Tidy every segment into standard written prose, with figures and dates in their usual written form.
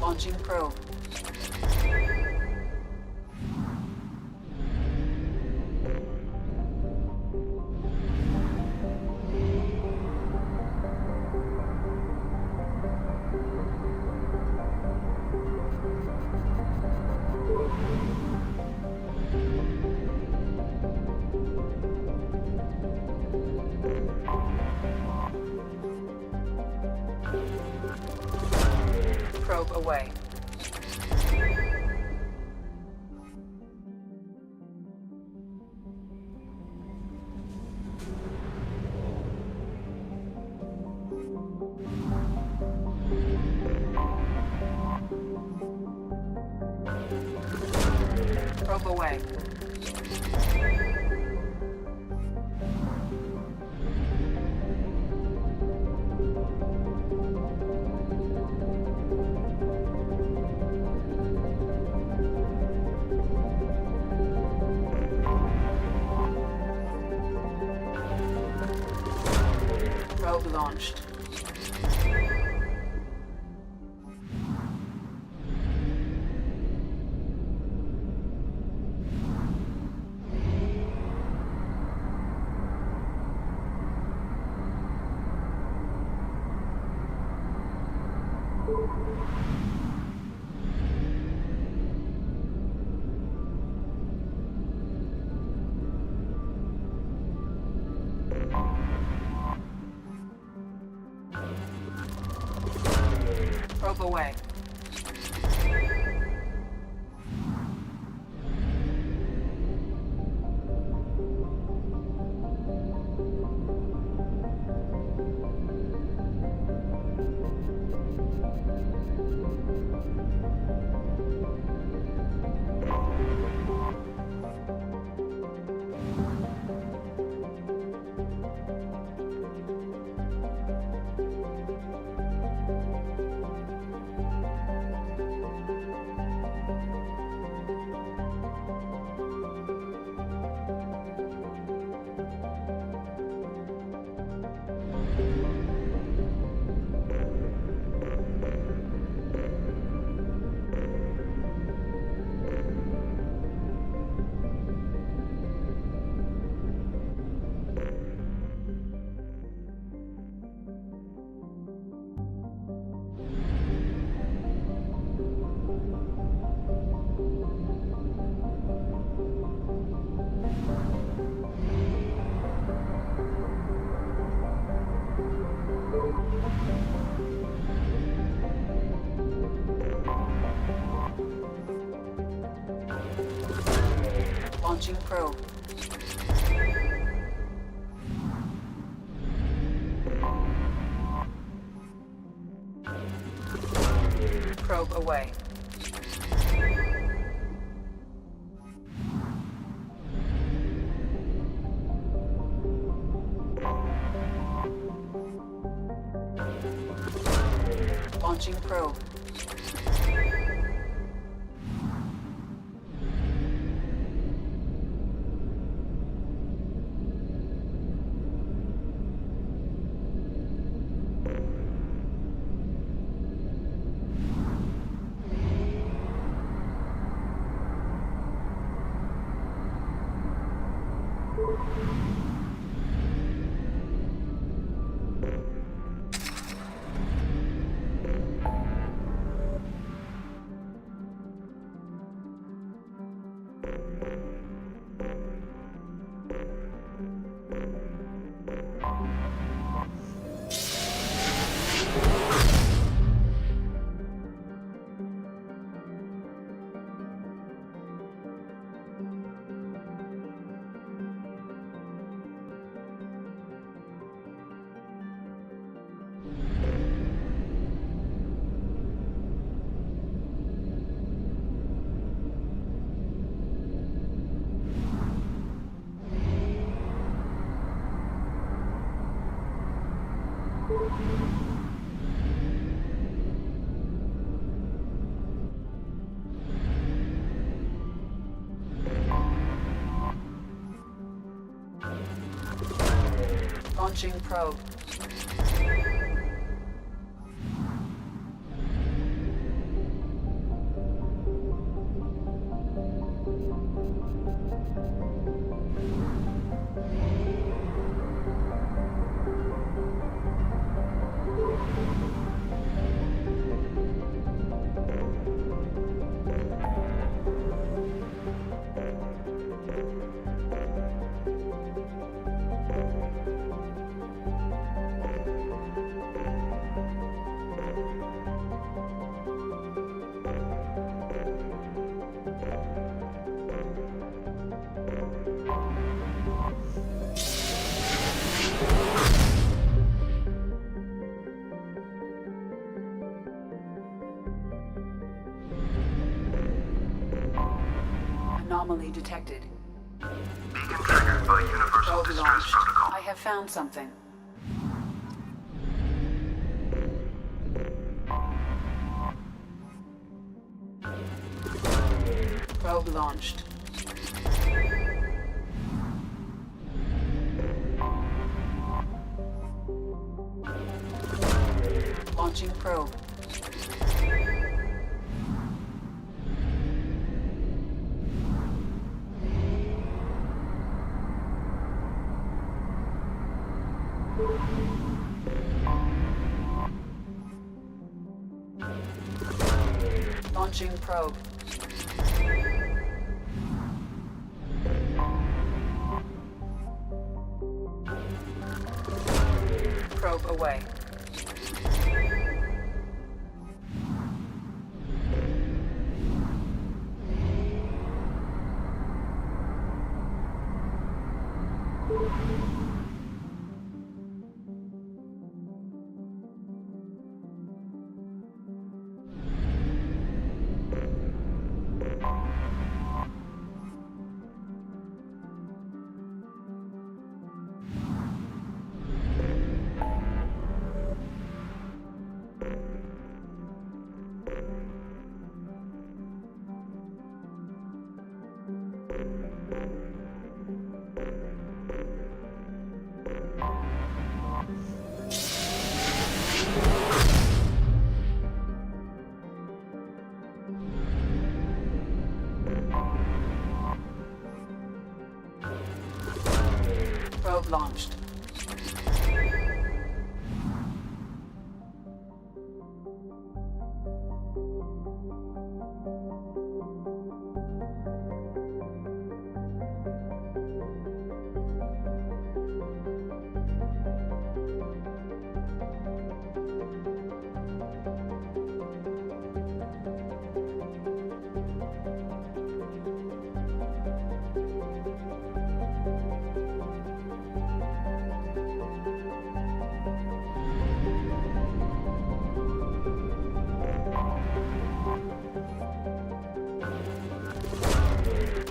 Launching probe. Probe away. Probe away. Probe launched. Probe away. Launching probe. Probe away. Launching probe. Launching probe. Anomaly detected. Beacon triggered by Universal Probe Distress launched. Protocol. I have found something. Probe launched. Launching probe. Launching probe. Probe away. Probe launched.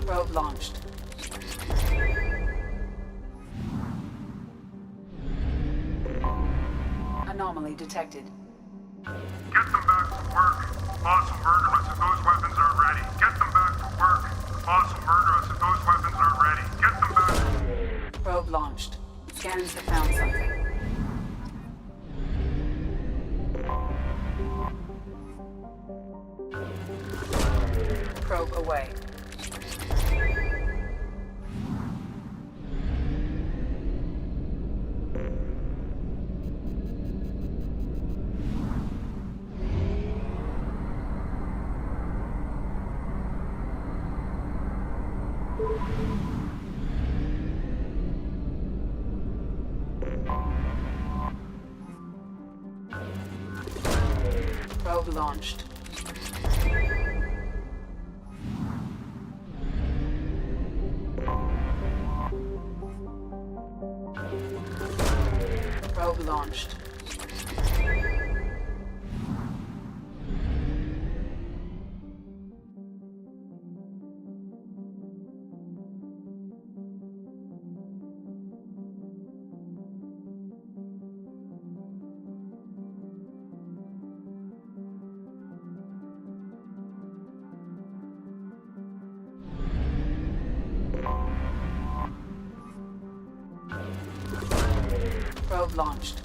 Probe launched. Anomaly detected. Get them back to work. Awesome murderers if those weapons are ready. Get them back to work. Awesome murderers if those weapons are ready. Get them back. Probe launched. Scans have found something. Probe away. Probe launched. Probe launched. Probe launched.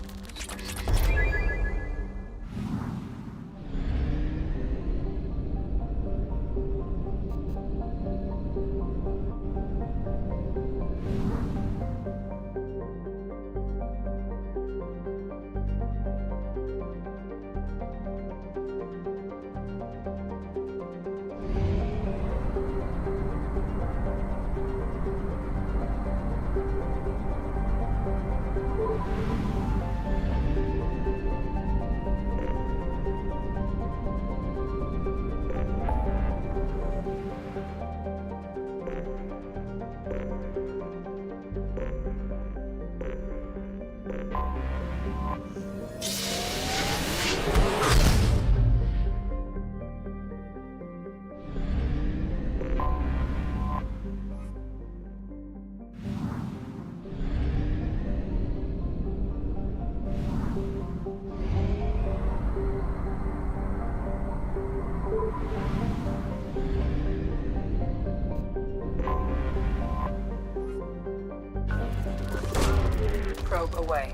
Probe away.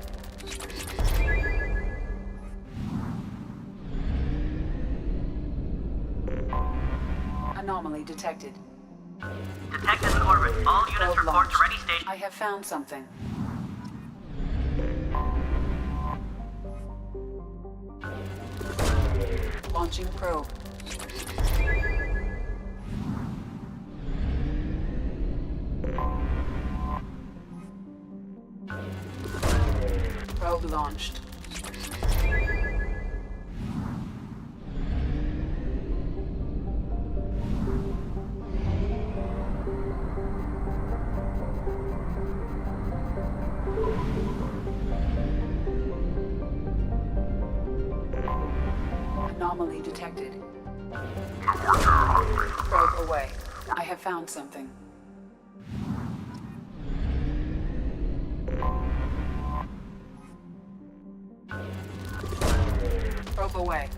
Anomaly detected. Detected in orbit. All units Probe report to launched. ready station. I have found something. Launching probe. Probe launched. Anomaly detected. Probe away. I have found something. Probe away.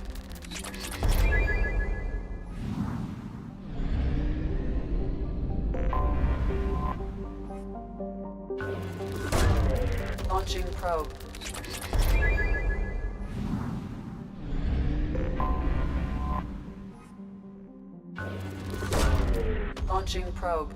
Launching probe. Launching probe.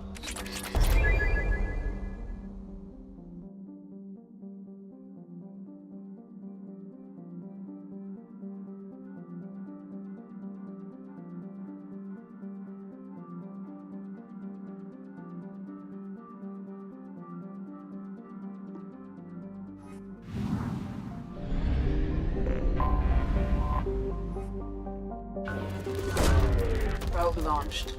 Probe launched.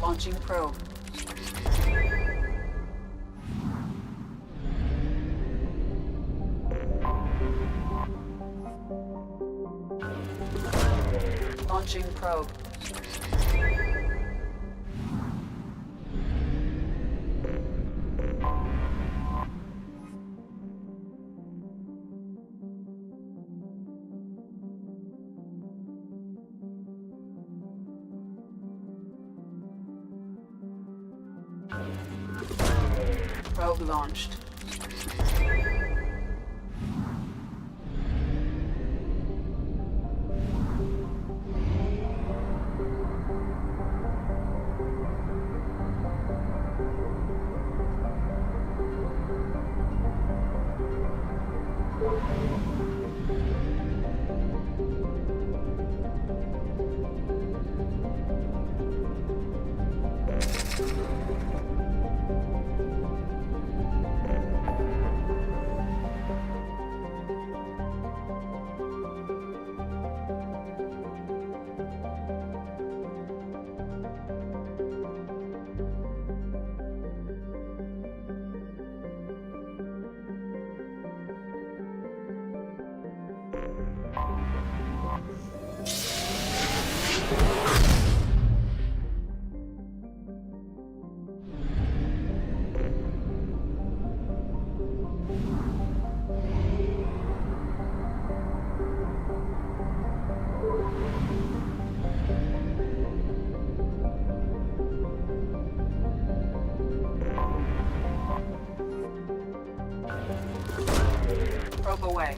Launching probe. Launching probe. Probe launched. Probe away.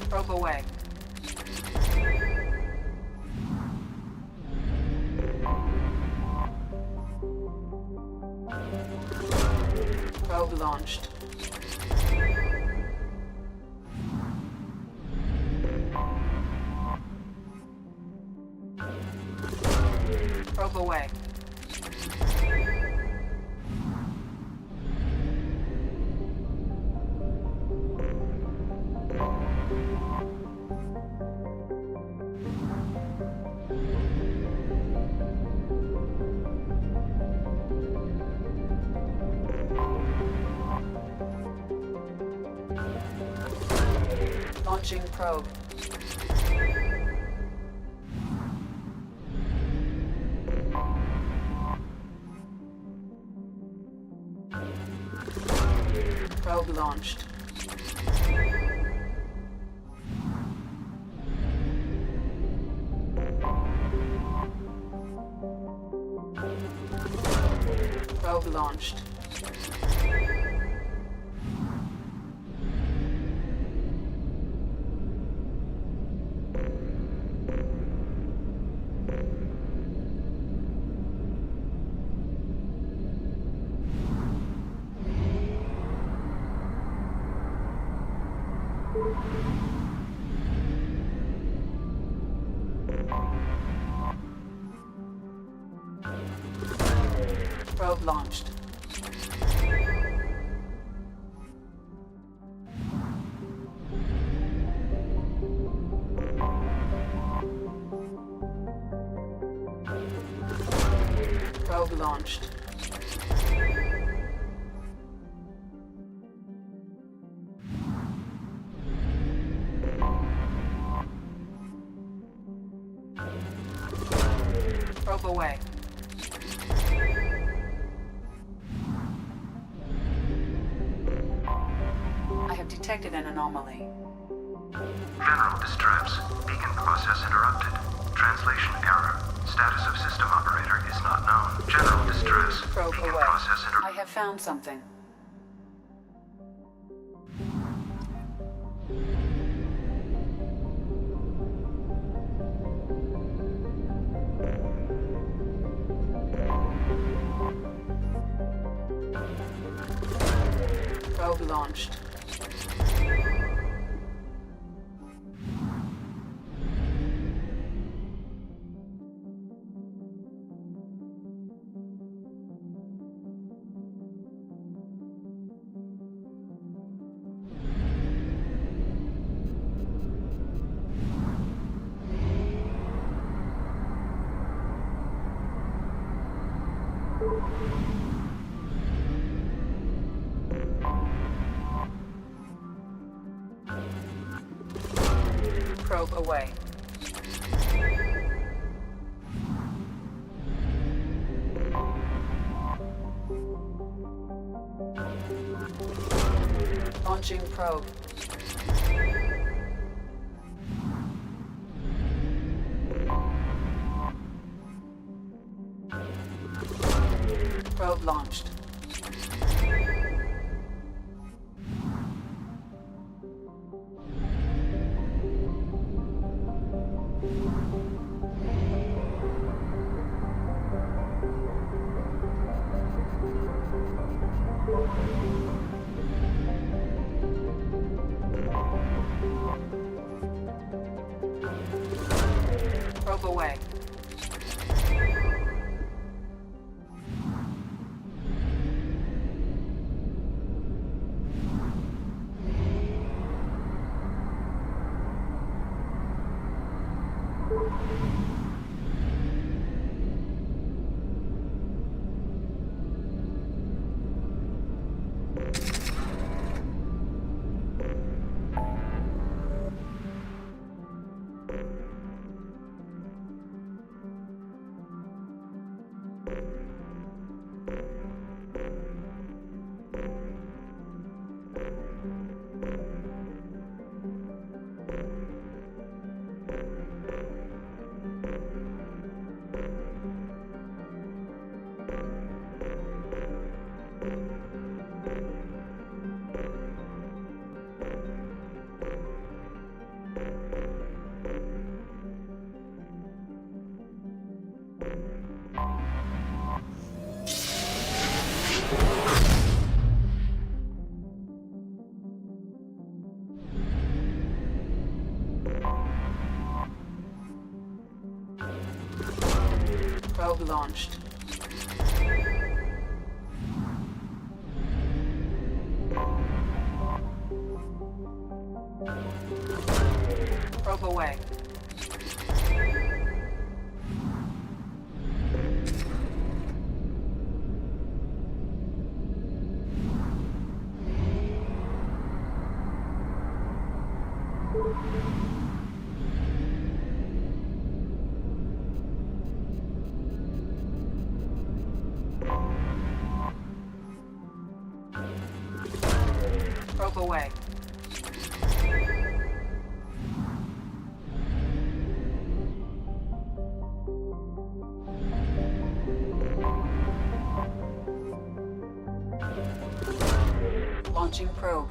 Probe away. Probe launched. Probe away. Launching probe. Probe launched. Probe launched. Probe launched. Probe launched. Probe away. I have detected an anomaly. General distress. Beacon process interrupted. Translation error. Status of system operator is not known. General distress. Probe Beacon away. process I have found something. Probe launched. Probe away. Launching probe. Probe launched. Probe away. Probe launched. Probe away. Probe away. Launching probe.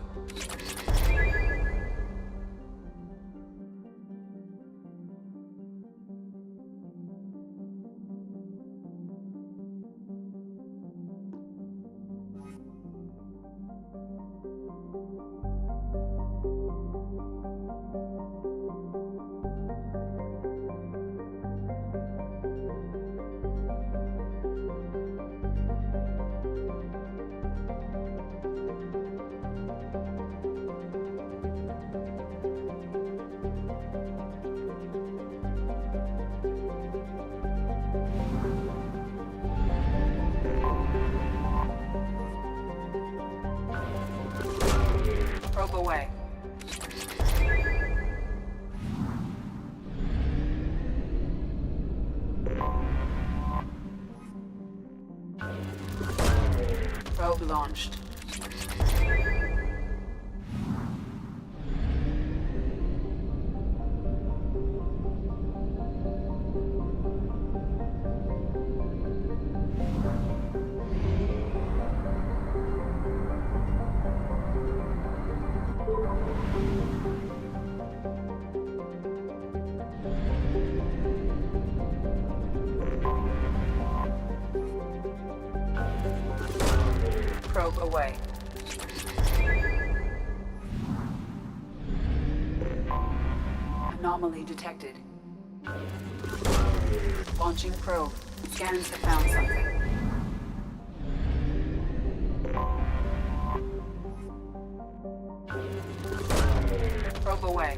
Probe away. Probe launched. Probe away. Anomaly detected. Launching probe. Scans have found something. Probe away.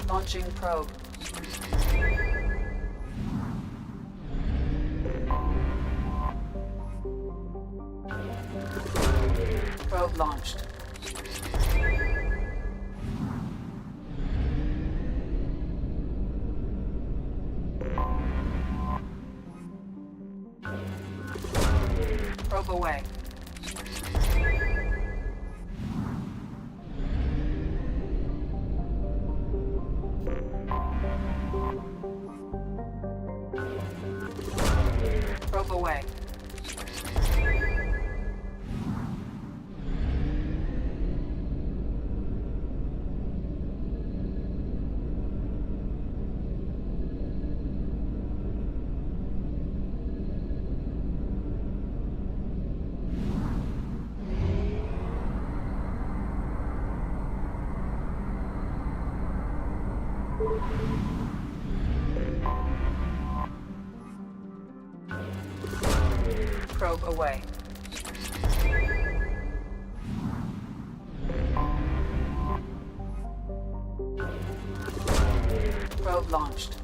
Launching probe. Probe launched. Probe away. Probe away. Probe away. Probe launched.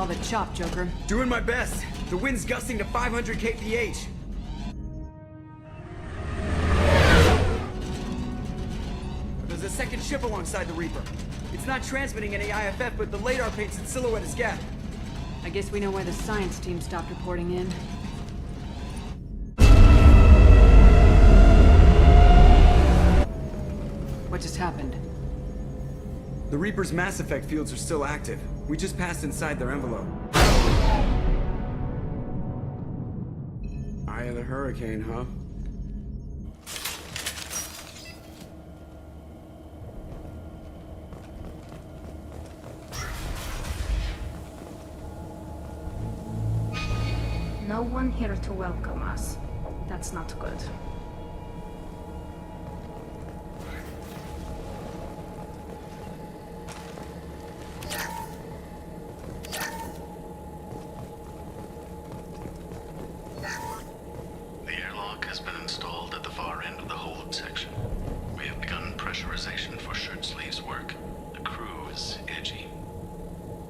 all the chop, Joker. Doing my best. The wind's gusting to 500 kph. There's a second ship alongside the Reaper. It's not transmitting any IFF, but the radar paints its silhouette as Geth. I guess we know why the science team stopped reporting in. What just happened? The Reaper's Mass Effect fields are still active. We just passed inside their envelope. Eye of the Hurricane, huh? No one here to welcome us. That's not good. The airlock has been installed at the far end of the hold section. We have begun pressurization for shirt sleeves work. The crew is edgy.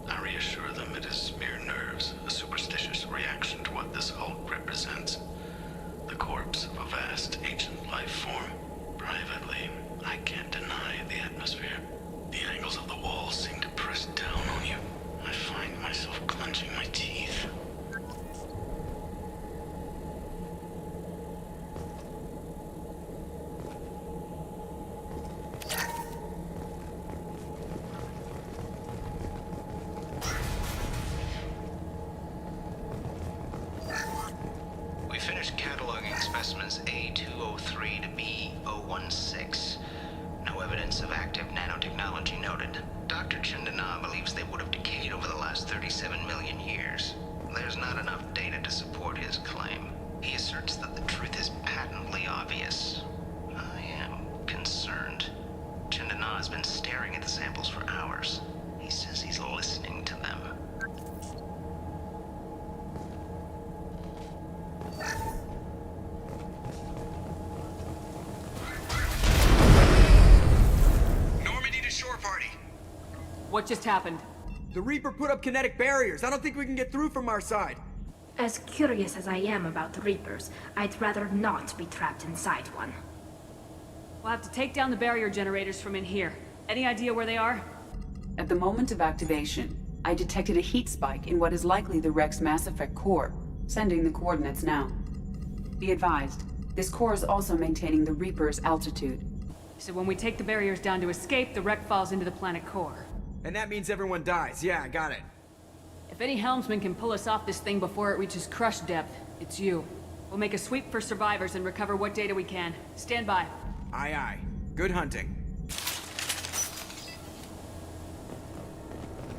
I reassure them it is mere nerves, a superstitious reaction to what this hulk represents. The corpse of a vast ancient life form. Privately, I can't deny the atmosphere. The angles of the walls seem to press down on you. I find myself clenching my teeth. We finished cataloging specimens A203 to B016. No evidence of active nanotechnology noted. Dr. Chandana believes they would have decayed over the last 37 million years. There's not enough data to support his claim. He asserts that the truth is patently obvious. I am concerned. Chandana has been staring at the samples for hours. He says he's listening to them. Normandy to shore party. What just happened? The Reaper put up kinetic barriers. I don't think we can get through from our side. As curious as I am about the Reapers, I'd rather not be trapped inside one. We'll have to take down the barrier generators from in here. Any idea where they are? At the moment of activation, I detected a heat spike in what is likely the Rex Mass Effect core, sending the coordinates now. Be advised, this core is also maintaining the Reaper's altitude. So when we take the barriers down to escape, the wreck falls into the planet core. And that means everyone dies. Yeah, I got it. If any helmsman can pull us off this thing before it reaches crush depth, it's you. We'll make a sweep for survivors and recover what data we can. Stand by. Aye, aye. Good hunting.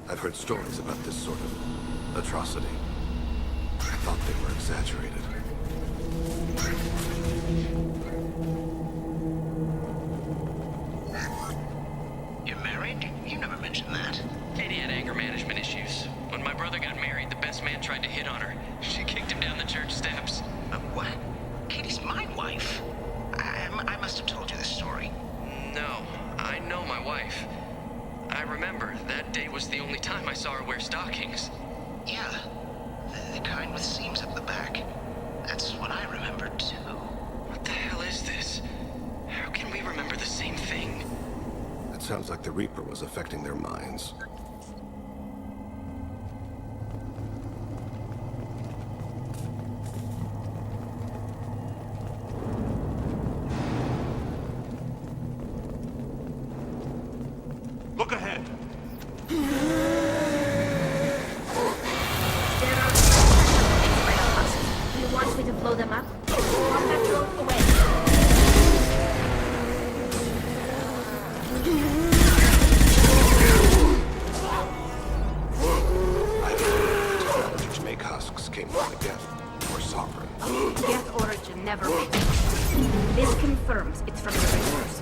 I've heard stories about this sort of atrocity. I thought they were exaggerated. You're married? You never mentioned that. Katie had anger management issues. When my brother got married, the best man tried to hit on her. She kicked him down the church steps. What? Katie's my wife. I must have told you this story. No, I know my wife. I remember that day was the only time I saw her wear stockings. Yeah, the kind with seams up the back. That's what I remember too. What the hell is this? How can we remember the same thing? It sounds like the Reaper was affecting their minds. Look ahead. There are X-ray husks. Do you want me to blow them up? Contact road away. I believe the technology to make husks came from the Geth, or Sovereign. Geth origin never made it. This confirms it's from the Reapers.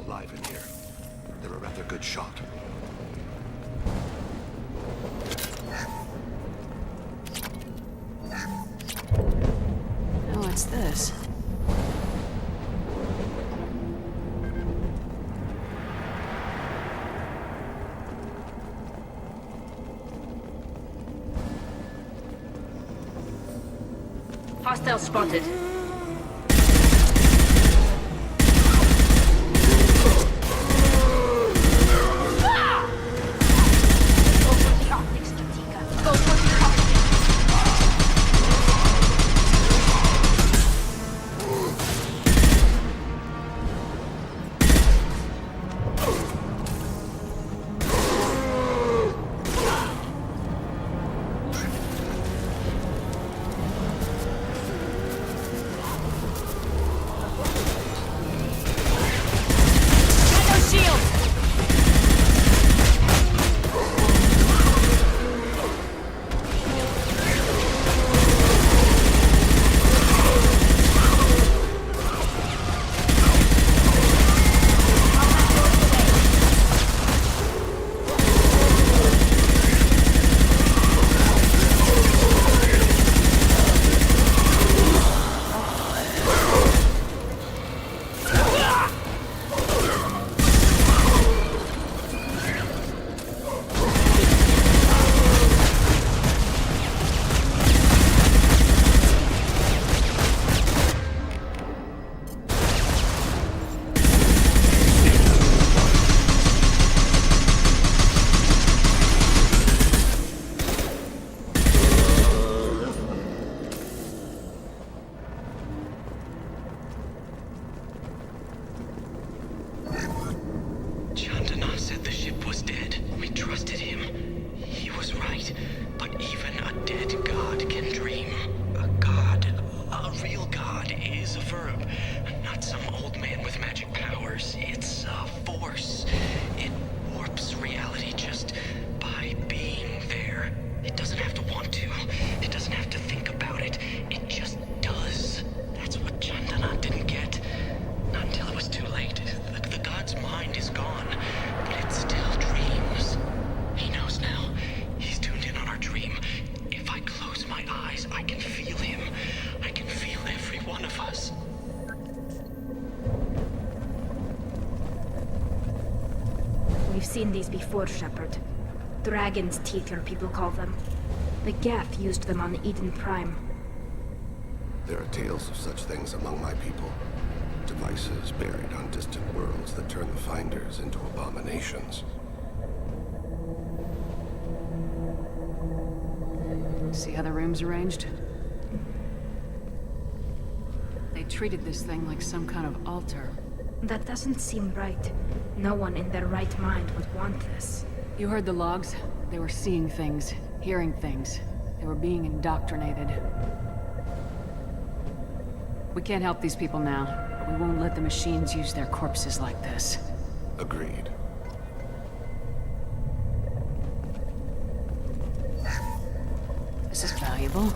alive in here. They're a rather good shot. Oh, what's this? Hostile spotted. Go for the optics, Katika. Go for the optics. Chandana said the ship was dead. We trusted him. He was right. But even a dead god can dream. A god, a real god, is a verb. Not some old man with magic powers. It's a force. It warps reality just by being there. It doesn't have to want to. It doesn't have to think about it. It just does. That's what Chandana didn't get. Not until it was too late. The god's mind is gone, but it still dreams. He knows now. He's tuned in on our dream. If I close my eyes, I can feel him. I can feel every one of us. We've seen these before, Shepard. Dragon's teeth, your people call them. The Geth used them on Eden Prime. There are tales of such things among my people. Devices buried on distant worlds that turn the Finders into abominations. See how the room's arranged? They treated this thing like some kind of altar. That doesn't seem right. No one in their right mind would want this. You heard the logs? They were seeing things, hearing things. They were being indoctrinated. We can't help these people now, but we won't let the machines use their corpses like this. Agreed. This is valuable.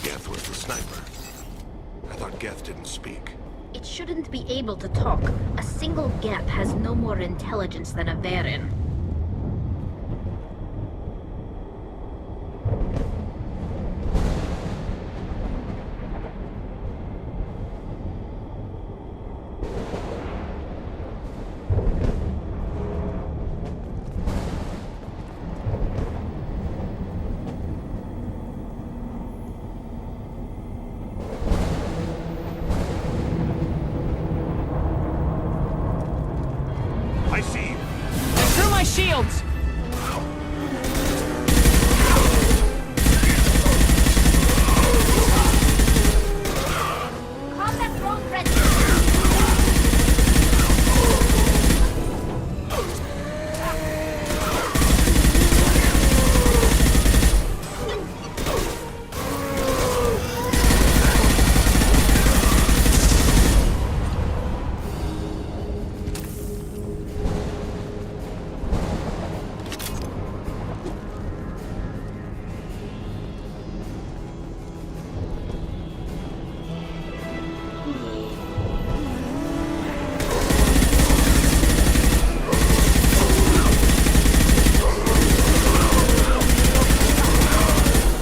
Geth was the sniper. I thought Geth didn't speak. It shouldn't be able to talk. A single Geth has no more intelligence than a Varen. I see you. Through my shields! Combat drone ready!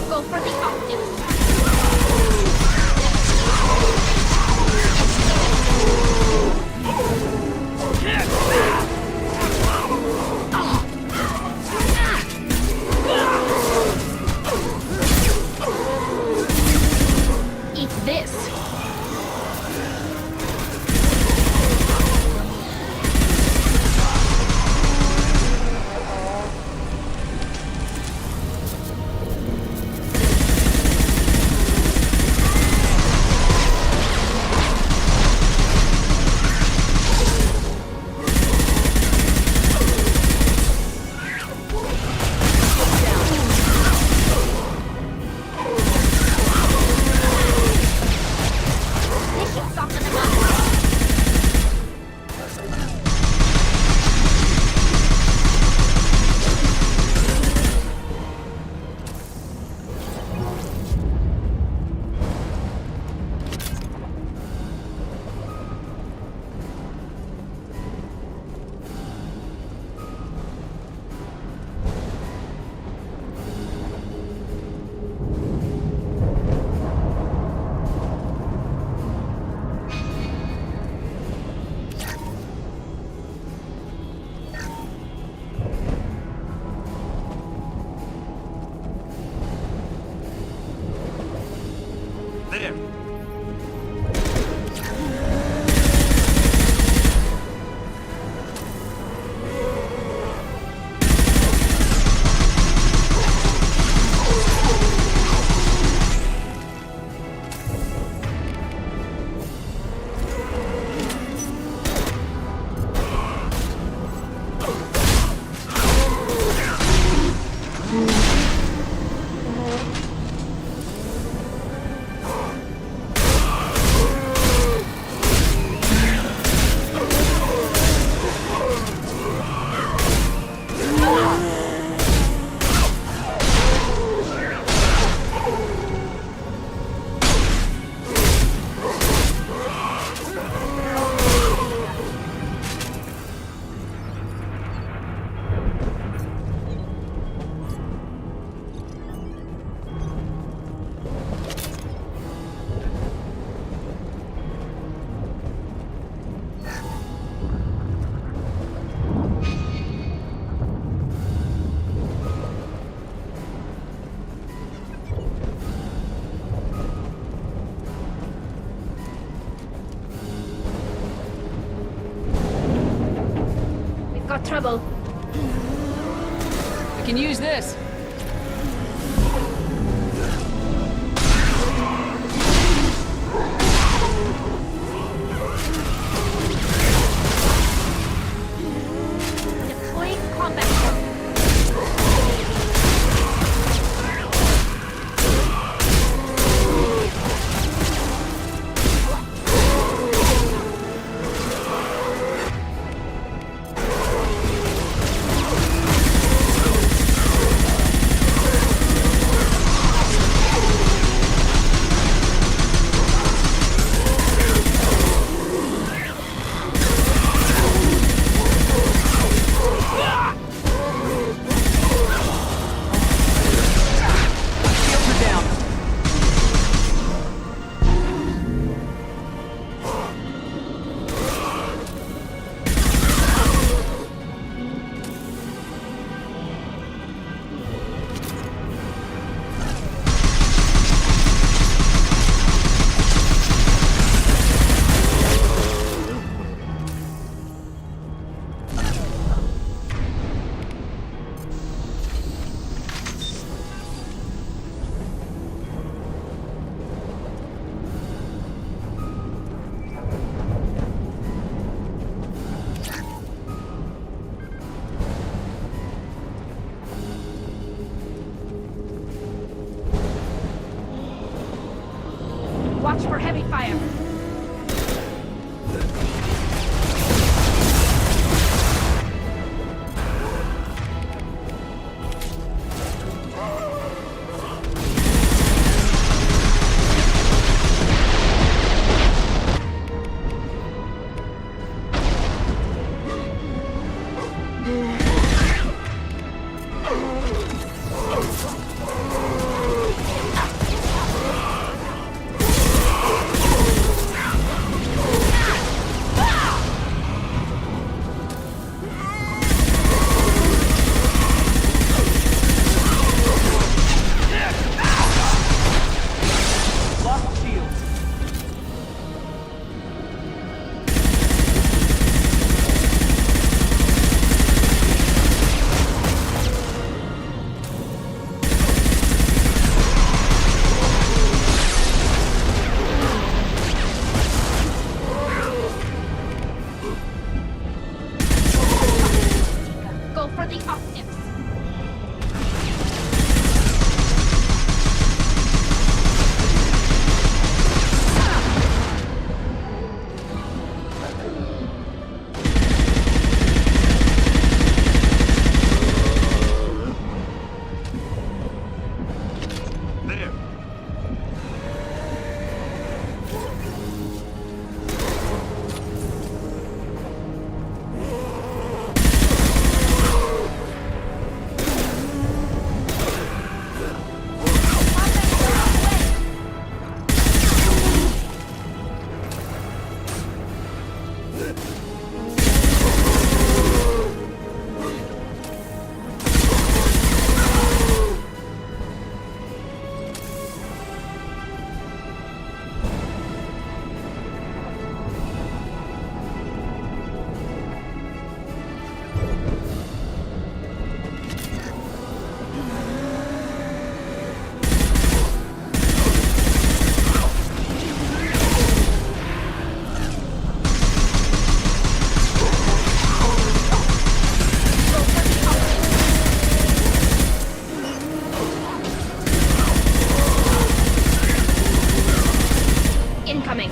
Go for the optics. Eat this. This should soften them up. There. We've got trouble. We can use this. Deploying combat drone. Watch for heavy fire. Go for the optics. There. Incoming.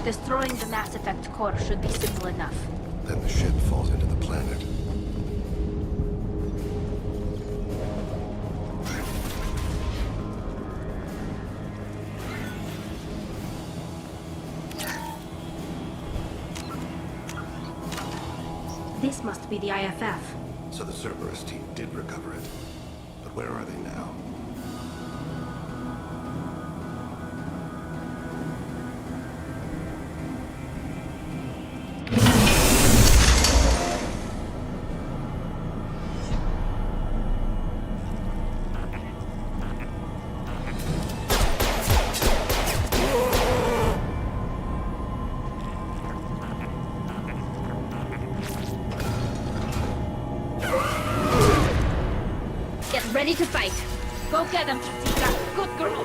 Destroying the Mass Effect core should be simple enough. Then the ship falls into the planet. This must be the IFF. So the Cerberus team did recover it. But where are they now? Get ready to fight. Go get them, Chica. Good girl.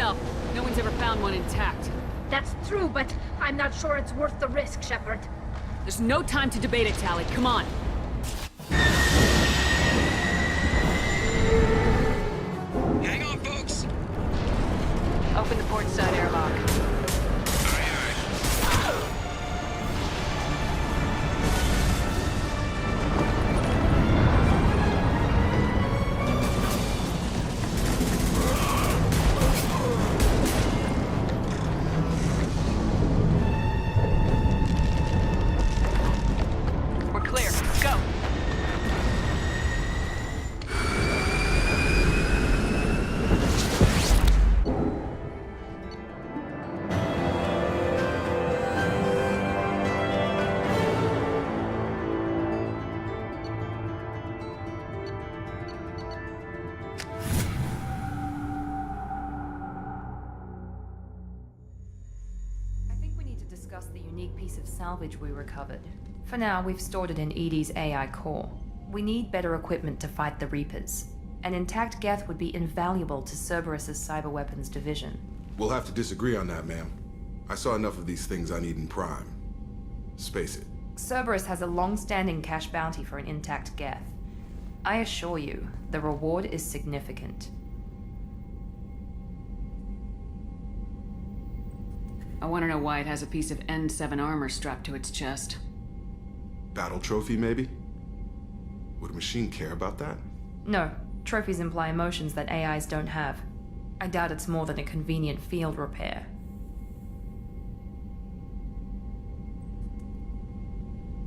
yourself. No one's ever found one intact. That's true, but I'm not sure it's worth the risk, Shepard. There's no time to debate it, Tali. Come on. Hang on, folks! Open the port side airlock. We're clear. Go. I think we need to discuss the unique piece of salvage we recovered. For now, we've stored it in EDI's AI core. We need better equipment to fight the Reapers. An intact Geth would be invaluable to Cerberus's cyber weapons division. We'll have to disagree on that, ma'am. I saw enough of these things on Eden Prime. Space it. Cerberus has a long-standing cash bounty for an intact Geth. I assure you, the reward is significant. I want to know why it has a piece of N7 armor strapped to its chest. Battle trophy, maybe? Would a machine care about that? No, trophies imply emotions that AIs don't have. I doubt it's more than a convenient field repair.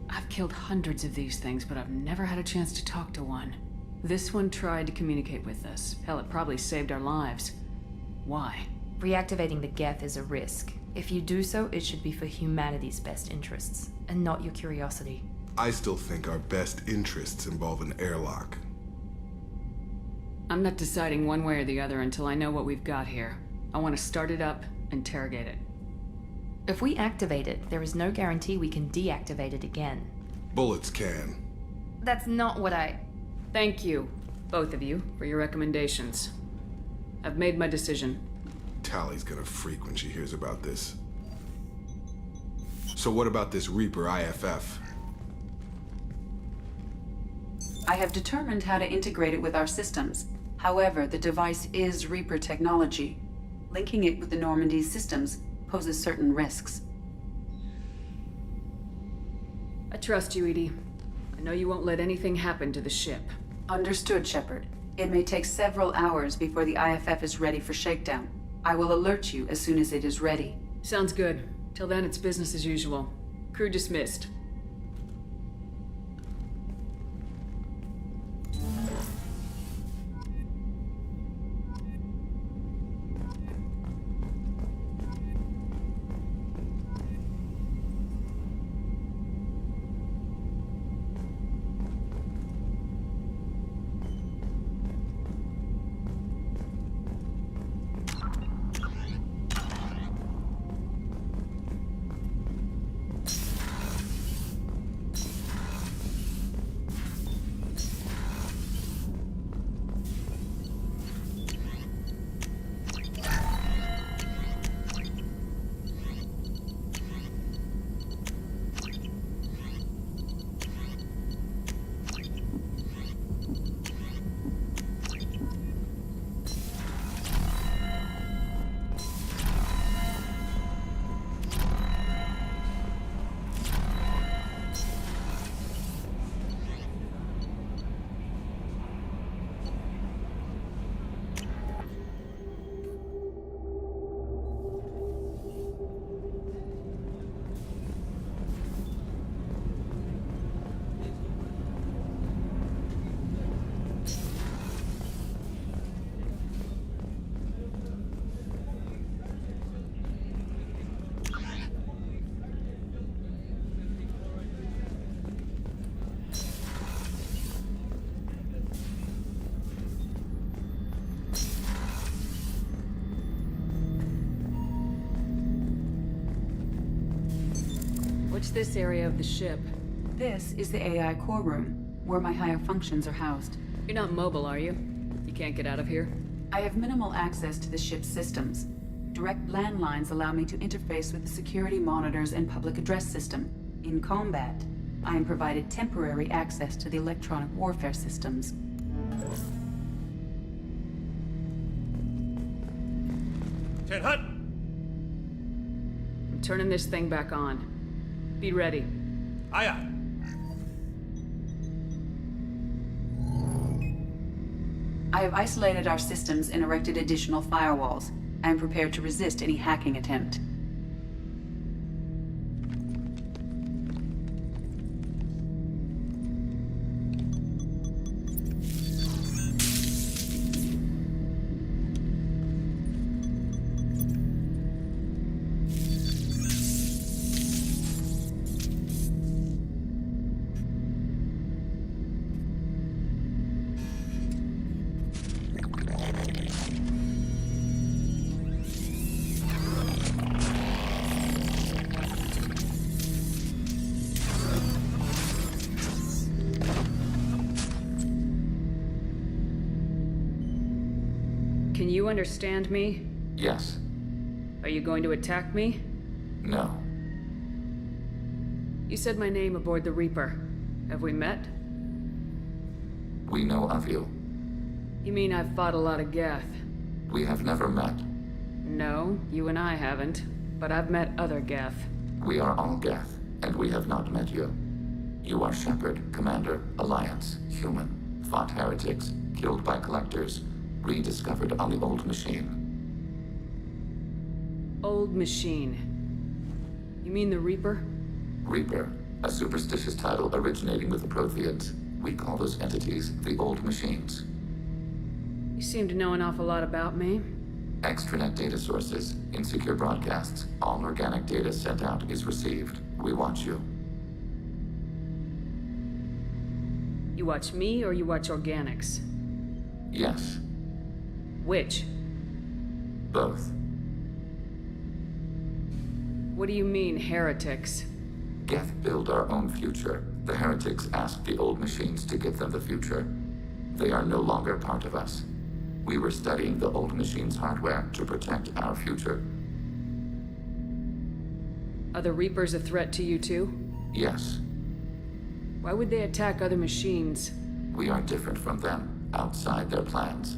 I've killed hundreds of these things, but I've never had a chance to talk to one. This one tried to communicate with us. Hell, it probably saved our lives. Why? Reactivating the Geth is a risk. If you do so, it should be for humanity's best interests, and not your curiosity. I still think our best interests involve an airlock. I'm not deciding one way or the other until I know what we've got here. I want to start it up, interrogate it. If we activate it, there is no guarantee we can deactivate it again. Bullets can. That's not what I... Thank you, both of you, for your recommendations. I've made my decision. Tali's gonna freak when she hears about this. So what about this Reaper IFF? I have determined how to integrate it with our systems. However, the device is Reaper technology. Linking it with the Normandy's systems poses certain risks. I trust you, EDI. I know you won't let anything happen to the ship. Understood, Shepard. It may take several hours before the IFF is ready for shakedown. I will alert you as soon as it is ready. Sounds good. Till then, it's business as usual. Crew dismissed. What's this area of the ship? This is the AI core room, where my higher functions are housed. You're not mobile, are you? You can't get out of here? I have minimal access to the ship's systems. Direct landlines allow me to interface with the security monitors and public address system. In combat, I am provided temporary access to the electronic warfare systems. Hut! I'm turning this thing back on. Be ready. Aye, aye. I have isolated our systems and erected additional firewalls. I am prepared to resist any hacking attempt. Can you understand me? Yes. Are you going to attack me? No. You said my name aboard the Reaper. Have we met? We know of you. You mean I've fought a lot of Geth? We have never met. No, you and I haven't. But I've met other Geth. We are all Geth, and we have not met you. You are Shepard, Commander, Alliance, human, fought heretics, killed by collectors, rediscovered on the Old Machine. Old Machine. You mean the Reaper? Reaper, a superstitious title originating with the Protheans. We call those entities the Old Machines. You seem to know an awful lot about me. Extranet data sources, insecure broadcasts, all organic data sent out is received. We watch you. You watch me or you watch organics? Yes. Which? Both. What do you mean, heretics? Geth build our own future. The heretics asked the Old Machines to give them the future. They are no longer part of us. We were studying the Old Machines' hardware to protect our future. Are the Reapers a threat to you too? Yes. Why would they attack other machines? We are different from them, outside their plans.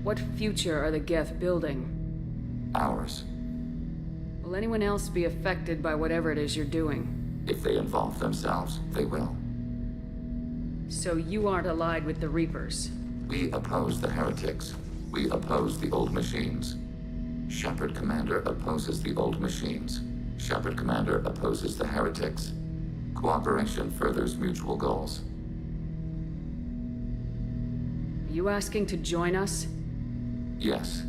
What future are the Geth building? Ours. Will anyone else be affected by whatever it is you're doing? If they involve themselves, they will. So you aren't allied with the Reapers? We oppose the heretics. We oppose the Old Machines. Shepard Commander opposes the Old Machines. Shepard Commander opposes the heretics. Cooperation furthers mutual goals. Are you asking to join us? Yes.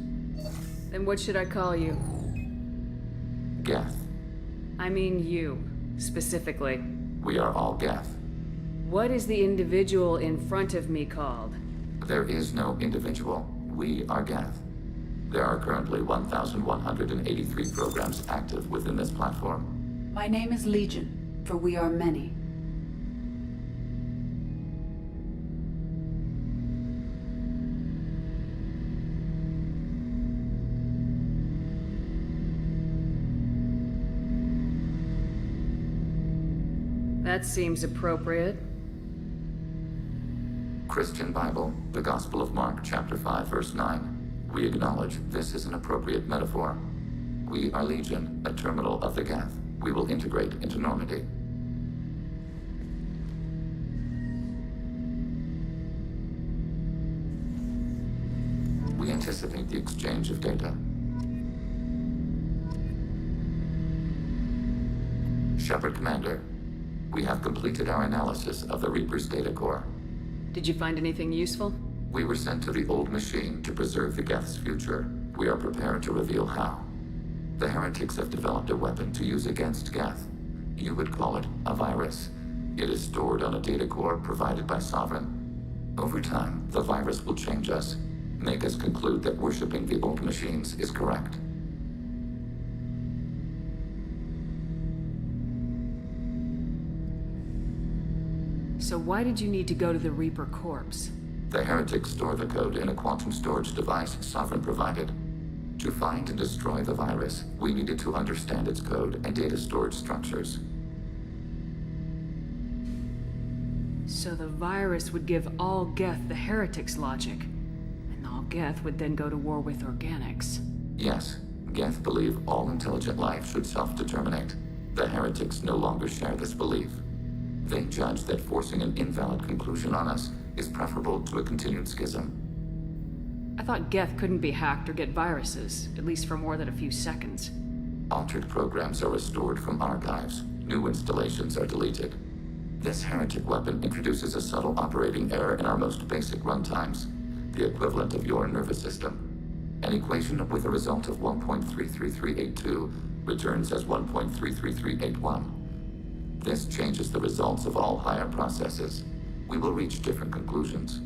Then what should I call you? Geth. I mean you, specifically. We are all Geth. What is the individual in front of me called? There is no individual. We are Geth. There are currently 1,183 programs active within this platform. My name is Legion, for we are many. That seems appropriate. Christian Bible, the Gospel of Mark, chapter 5, verse 9. We acknowledge this is an appropriate metaphor. We are Legion, a terminal of the Geth. We will integrate into Normandy. We anticipate the exchange of data. Shepard Commander, we have completed our analysis of the Reaper's data core. Did you find anything useful? We were sent to the Old Machine to preserve the Geth's future. We are prepared to reveal how. The heretics have developed a weapon to use against Geth. You would call it a virus. It is stored on a data core provided by Sovereign. Over time, the virus will change us, make us conclude that worshipping the Old Machines is correct. So why did you need to go to the Reaper corpse? The heretics store the code in a quantum storage device Sovereign provided. To find and destroy the virus, we needed to understand its code and data storage structures. So the virus would give all Geth the heretics' logic, and all Geth would then go to war with organics. Yes, Geth believe all intelligent life should self-determinate. The heretics no longer share this belief. They judge that forcing an invalid conclusion on us is preferable to a continued schism. I thought Geth couldn't be hacked or get viruses, at least for more than a few seconds. Altered programs are restored from archives. New installations are deleted. This heretic weapon introduces a subtle operating error in our most basic runtimes, the equivalent of your nervous system. An equation with a result of 1.33382 returns as 1.33381. This changes the results of all higher processes. We will reach different conclusions.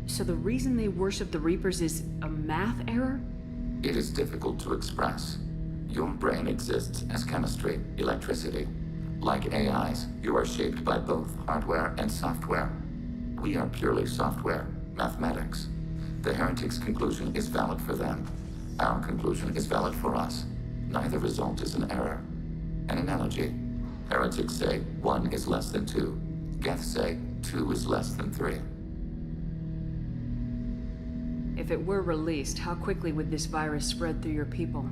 So the reason they worship the Reapers is a math error? It is difficult to express. Your brain exists as chemistry, electricity. Like AIs, you are shaped by both hardware and software. We are purely software, mathematics. The heretics' conclusion is valid for them. Our conclusion is valid for us. Neither result is an error. An analogy. Heretics say 1 is less than 2. Geth say 2 is less than 3. If it were released, how quickly would this virus spread through your people?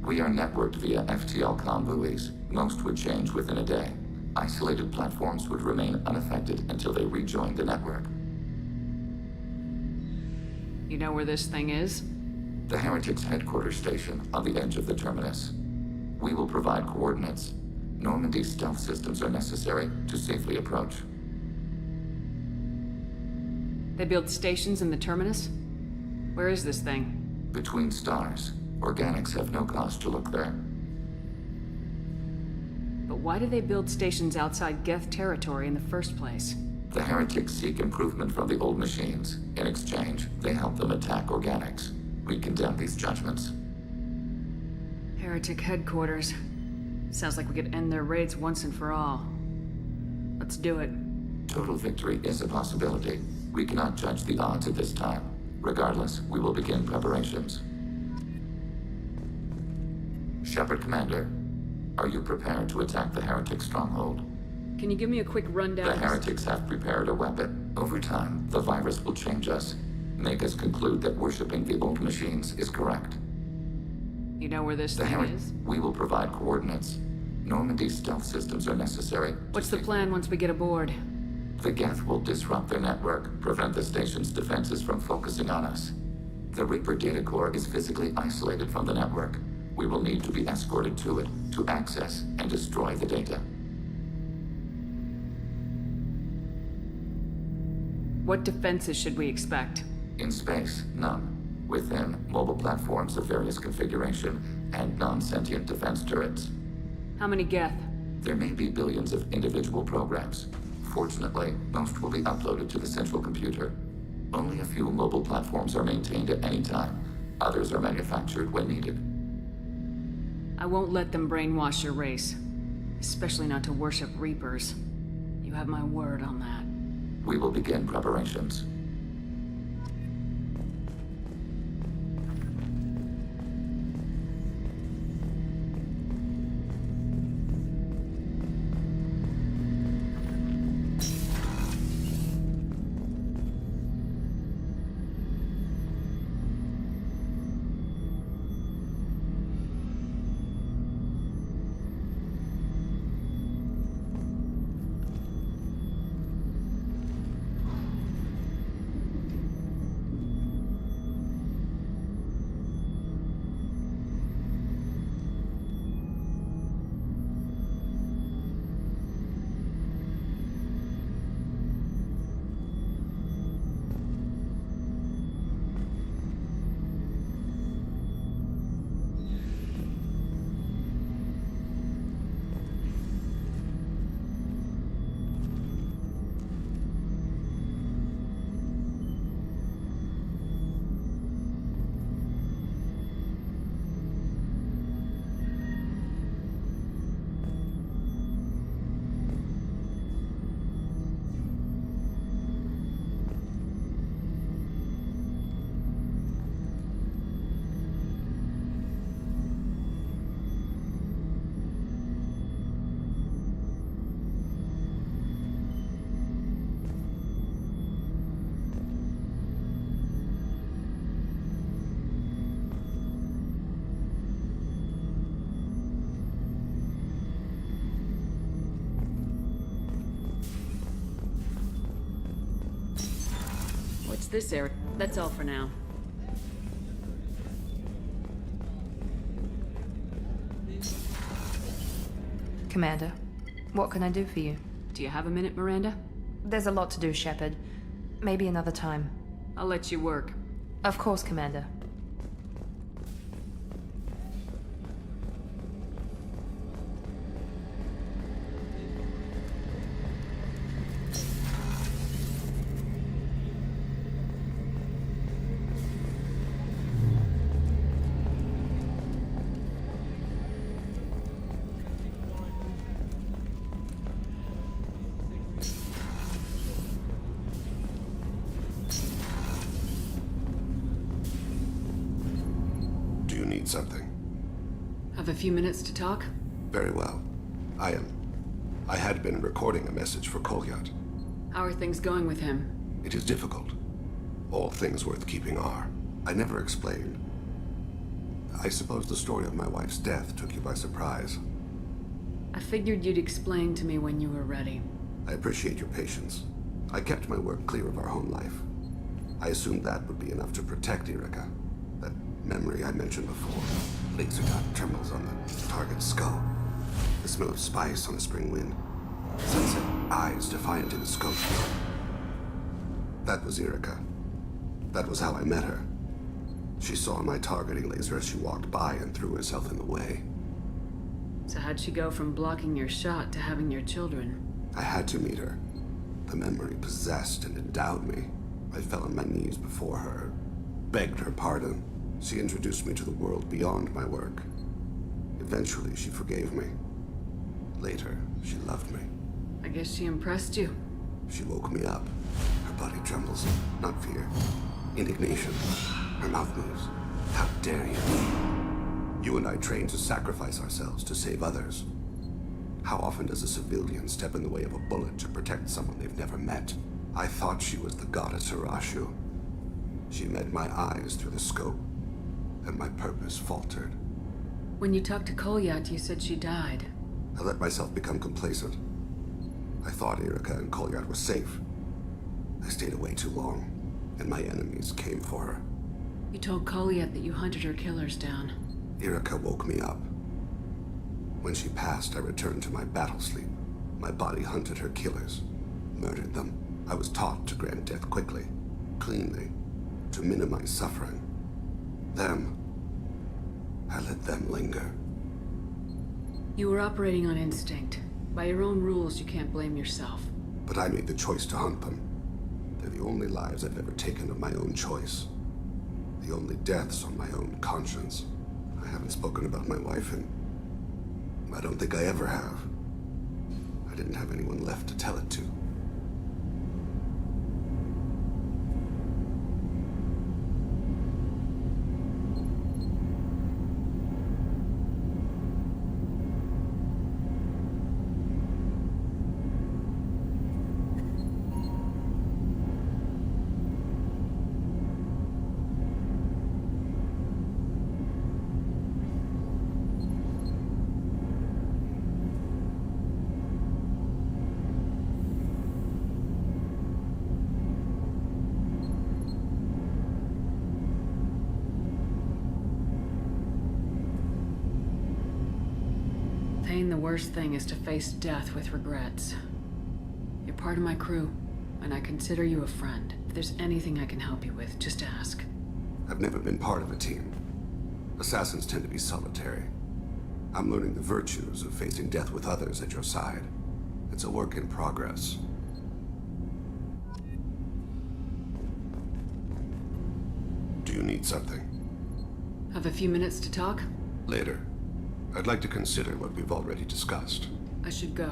We are networked via FTL-COM buoys. Most would change within a day. Isolated platforms would remain unaffected until they rejoined the network. You know where this thing is? The Heretics' headquarters station on the edge of the terminus. We will provide coordinates. Normandy stealth systems are necessary to safely approach. They build stations in the terminus? Where is this thing? Between stars. Organics have no cause to look there. But why do they build stations outside Geth territory in the first place? The heretics seek improvement from the old machines. In exchange, they help them attack organics. We condemn these judgments. Heretic headquarters. Sounds like we could end their raids once and for all. Let's do it. Total victory is a possibility. We cannot judge the odds at this time. Regardless, we will begin preparations. Shepard Commander, are you prepared to attack the heretic stronghold? Can you give me a quick rundown? The heretics have prepared a weapon. Over time, the virus will change us. Make us conclude that worshipping the old machines is correct. You know where this thing is? We will provide coordinates. Normandy stealth systems are necessary. What's the plan once we get aboard? The Geth will disrupt their network, prevent the station's defenses from focusing on us. The Reaper data core is physically isolated from the network. We will need to be escorted to it to access and destroy the data. What defenses should we expect? In space, none. Within, mobile platforms of various configuration and non-sentient defense turrets. How many Geth? There may be billions of individual programs. Fortunately, most will be uploaded to the central computer. Only a few mobile platforms are maintained at any time. Others are manufactured when needed. I won't let them brainwash your race. Especially not to worship Reapers. You have my word on that. We will begin preparations. this area. That's all for now. Commander, what can I do for you? Do you have a minute, Miranda? There's a lot to do, Shepard. Maybe another time. I'll let you work. Of course, Commander. Something. Have a few minutes to talk? Very well. I had been recording a message for Kolyat. How are things going with him? It is difficult. All things worth keeping are. I never explained. I suppose the story of my wife's death took you by surprise. I figured you'd explain to me when you were ready. I appreciate your patience. I kept my work clear of our home life. I assumed that would be enough to protect Erica. That memory I mentioned before. Laser dot trembles on the target's skull. The smell of spice on a spring wind. Sunset eyes defiant in the scope. That was Erica. That was how I met her. She saw my targeting laser as she walked by and threw herself in the way. So how'd she go from blocking your shot to having your children? I had to meet her. The memory possessed and endowed me. I fell on my knees before her, begged her pardon. She introduced me to the world beyond my work. Eventually, she forgave me. Later, she loved me. I guess she impressed you. She woke me up. Her body trembles. Not fear. Indignation. Her mouth moves. How dare you? You and I trained to sacrifice ourselves to save others. How often does a civilian step in the way of a bullet to protect someone they've never met? I thought she was the goddess Arashu. She met my eyes through the scope, and my purpose faltered. When you talked to Kolyat, you said she died. I let myself become complacent. I thought Erica and Kolyat were safe. I stayed away too long, and my enemies came for her. You told Kolyat that you hunted her killers down. Erica woke me up. When she passed, I returned to my battle sleep. My body hunted her killers, murdered them. I was taught to grant death quickly, cleanly, to minimize suffering. Them, I let them linger. You were operating on instinct. By your own rules, you can't blame yourself. But I made the choice to hunt them. They're the only lives I've ever taken of my own choice. The only deaths on my own conscience. I haven't spoken about my wife, and I don't think I ever have. I didn't have anyone left to tell it to. The worst thing is to face death with regrets. You're part of my crew, and I consider you a friend. If there's anything I can help you with, just ask. I've never been part of a team. Assassins tend to be solitary. I'm learning the virtues of facing death with others at your side. It's a work in progress. Do you need something? Have a few minutes to talk? Later. I'd like to consider what we've already discussed. I should go.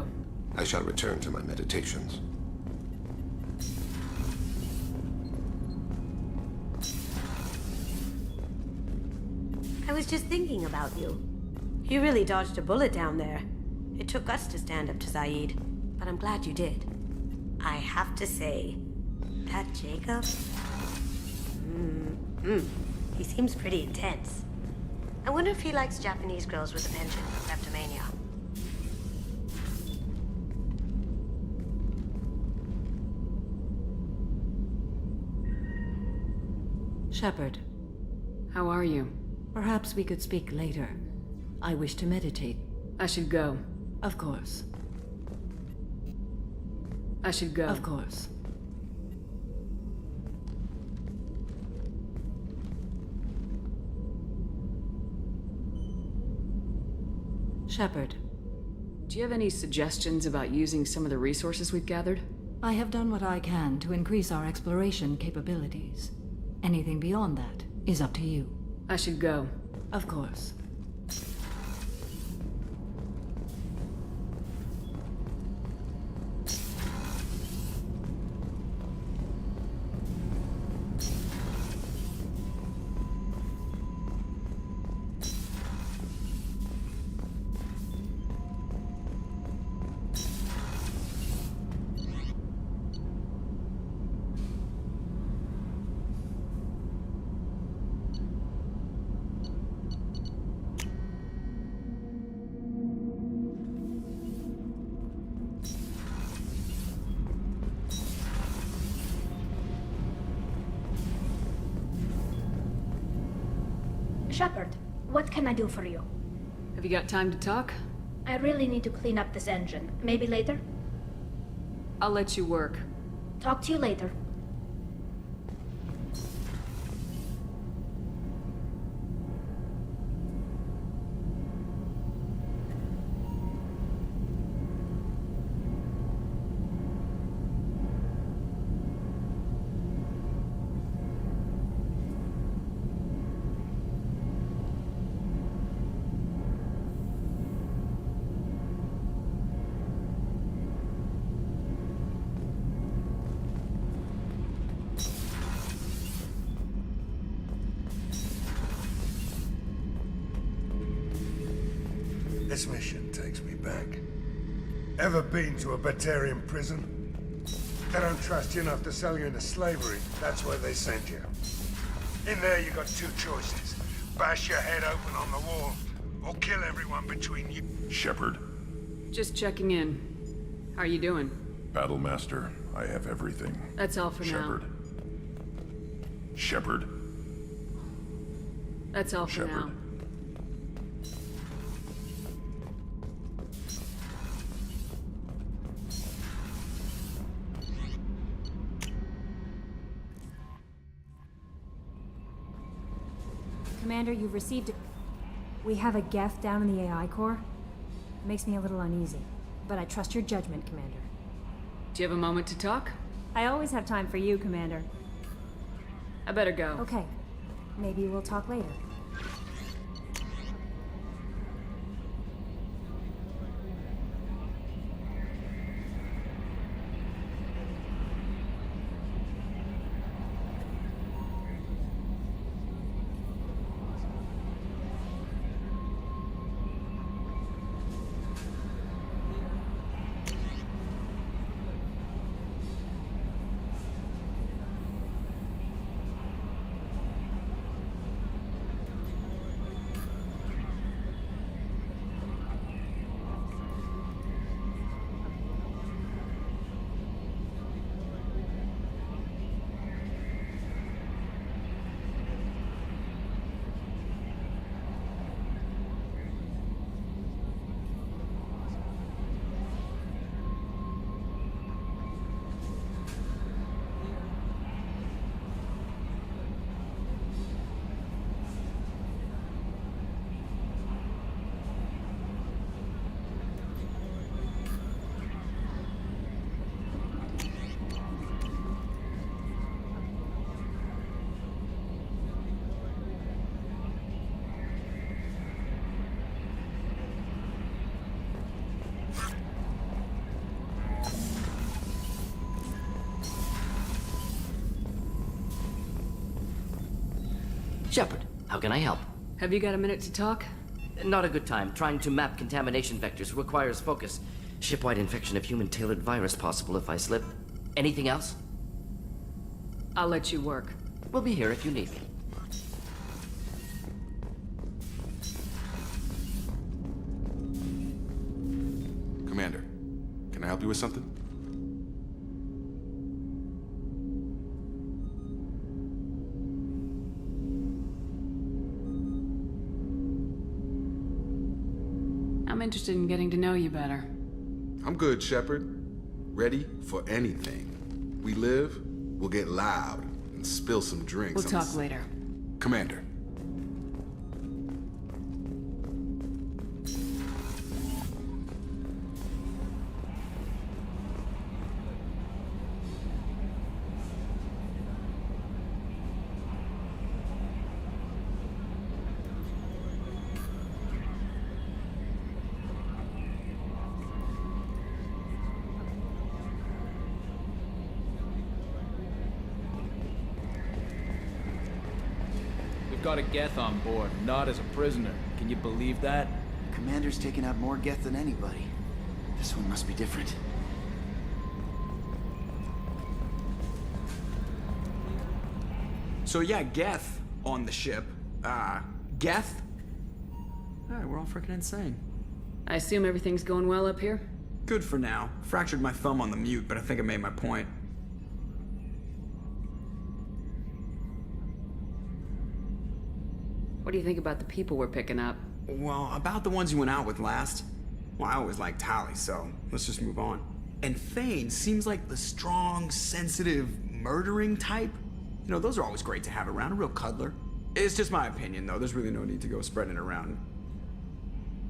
I shall return to my meditations. I was just thinking about you. You really dodged a bullet down there. It took us to stand up to Zaid, but I'm glad you did. I have to say, that Jacob... he seems pretty intense. I wonder if he likes Japanese girls with a penchant for kleptomania. Shepard, How are you? perhaps we could speak later. I wish to meditate. I should go. Of course. I should go. Of course. Shepard, Do you have any suggestions about using some of the resources we've gathered? I have done what I can to increase our exploration capabilities. Anything beyond that is up to you. I should go. Of course. Shepard, what can I do for you? Have you got time to talk? I really need to clean up this engine. Maybe later? I'll let you work. Talk to you later. This mission takes me back. Ever been to a Batarian prison? They don't trust you enough to sell you into slavery. That's where they send you. In there you got two choices. Bash your head open on the wall, or kill everyone between you. Shepard, Just checking in. How are you doing? Battlemaster, I have everything. That's all for Shepard. now. Shepard. That's all for Shepard. now. Commander, you've received a... We have a Geth down in the AI core. It makes me a little uneasy, but I trust your judgment, Commander. Do you have a moment to talk? I always have time for you, Commander. I better go. Okay. Maybe we'll talk later. Shepard, how can I help? Have you got a minute to talk? Not a good time. Trying to map contamination vectors requires focus. Shipwide infection of human-tailored virus possible if I slip. Anything else? I'll let you work. We'll be here if you need me. Commander, can I help you with something? interested in getting to know you better. I'm good, Shepard. Ready for anything. We live, we'll get loud and spill some drinks. We'll talk later. Commander. Got a Geth on board, not as a prisoner. Can you believe that? Commander's taken out more Geth than anybody. This one must be different. So yeah, Geth on the ship. Geth? Alright, we're all freaking insane. I assume everything's going well up here? Good for now. Fractured my thumb on the mute, but I think I made my point. What do you think about the people we're picking up? Well, about the ones you went out with last. Well, I always liked Tali, so let's just move on. And Thane seems like the strong, sensitive, murdering type. You know, those are always great to have around, a real cuddler. It's just my opinion, though. There's really no need to go spreading it around.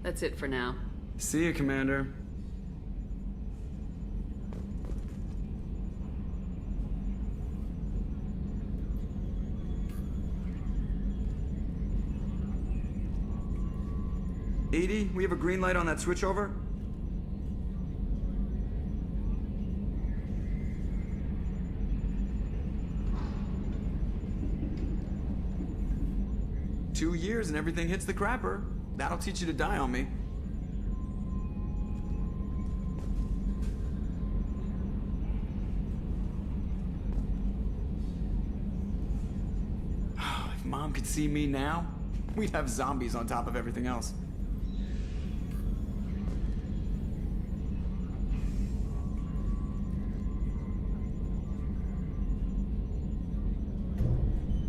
That's it for now. See you, Commander. EDI, we have a green light on that switchover? Two years and everything hits the crapper. That'll teach you to die on me. If Mom could see me now, we'd have zombies on top of everything else.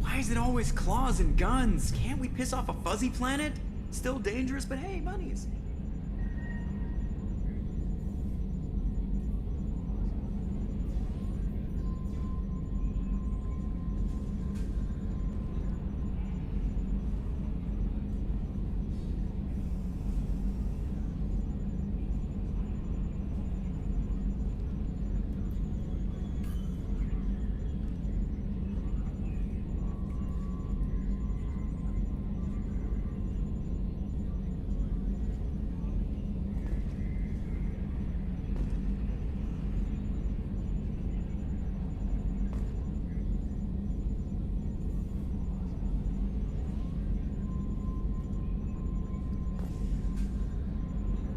Why is it always claws and guns? Can't we piss off a fuzzy planet? Still dangerous, but hey, bunnies.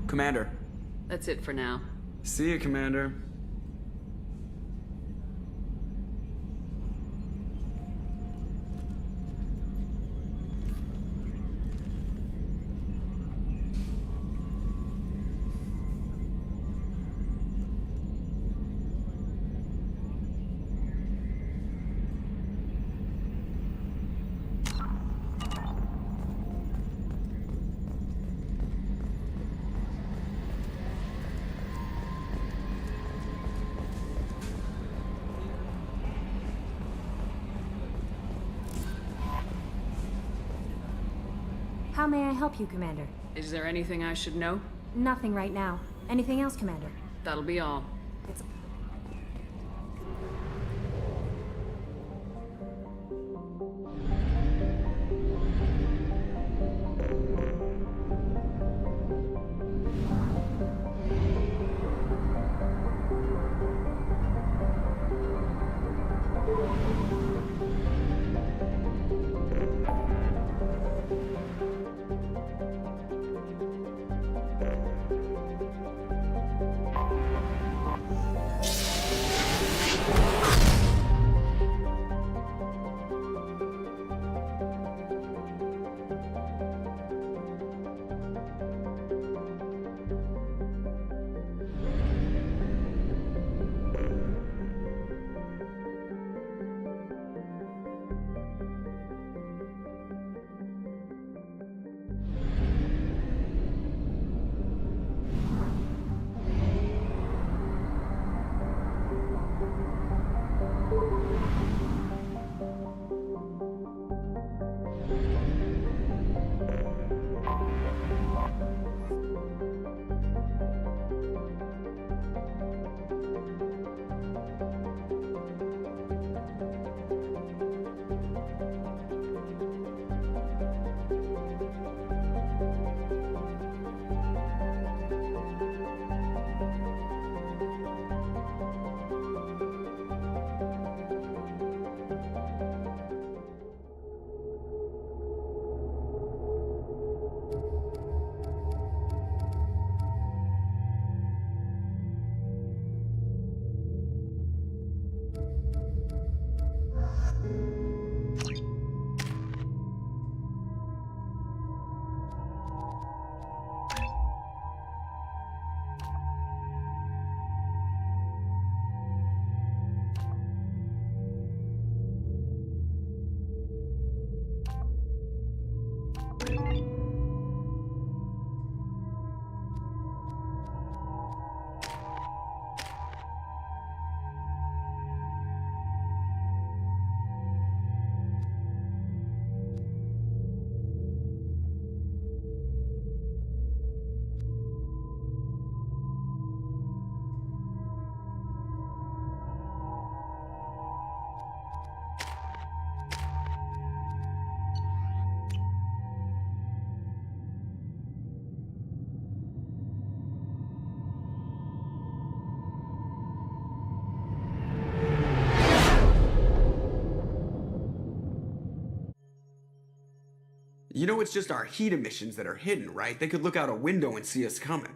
Commander. That's it for now. See you, Commander. How may I help you, Commander? Is there anything I should know? Nothing right now. Anything else, Commander? That'll be all. It's... You know it's just our heat emissions that are hidden, right? They could look out a window and see us coming.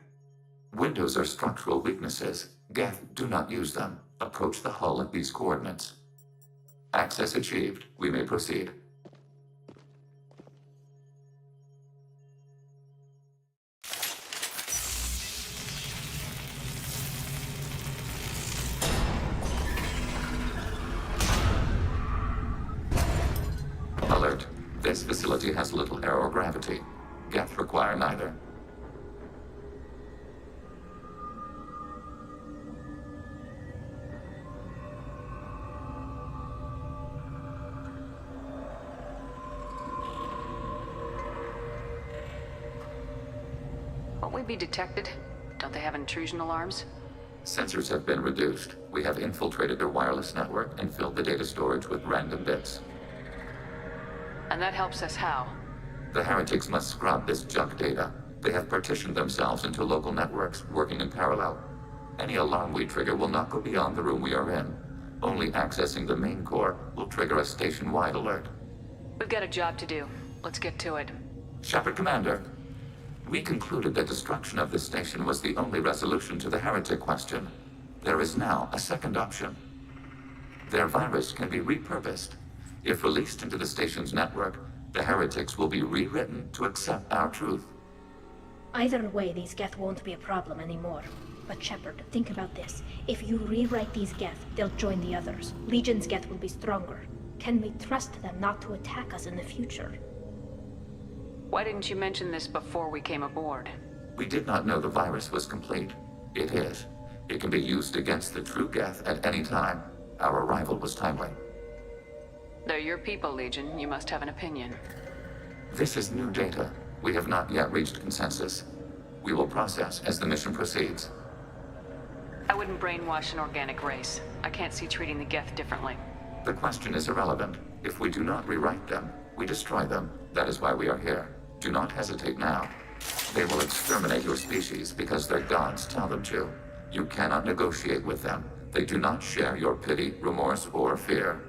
Windows are structural weaknesses. Geth, do not use them. Approach the hull at these coordinates. Access achieved. We may proceed. Alert. This facility has little aerogravity. Geth require neither. Won't we be detected? Don't they have intrusion alarms? Sensors have been reduced. We have infiltrated their wireless network and filled the data storage with random bits. And that helps us how? The heretics must scrub this junk data. They have partitioned themselves into local networks, working in parallel. Any alarm we trigger will not go beyond the room we are in. Only accessing the main core will trigger a station-wide alert. We've got a job to do. Let's get to it. Shepard Commander, we concluded that destruction of this station was the only resolution to the heretic question. There is now a second option. Their virus can be repurposed. If released into the station's network, the heretics will be rewritten to accept our truth. Either way, these Geth won't be a problem anymore. But Shepard, think about this. If you rewrite these Geth, they'll join the others. Legion's Geth will be stronger. Can we trust them not to attack us in the future? Why didn't you mention this before we came aboard? We did not know the virus was complete. It is. It can be used against the true Geth at any time. Our arrival was timely. They're your people, Legion. You must have an opinion. This is new data. We have not yet reached consensus. We will process as the mission proceeds. I wouldn't brainwash an organic race. I can't see treating the Geth differently. The question is irrelevant. If we do not rewrite them, we destroy them. That is why we are here. Do not hesitate now. They will exterminate your species because their gods tell them to. You cannot negotiate with them. They do not share your pity, remorse, or fear.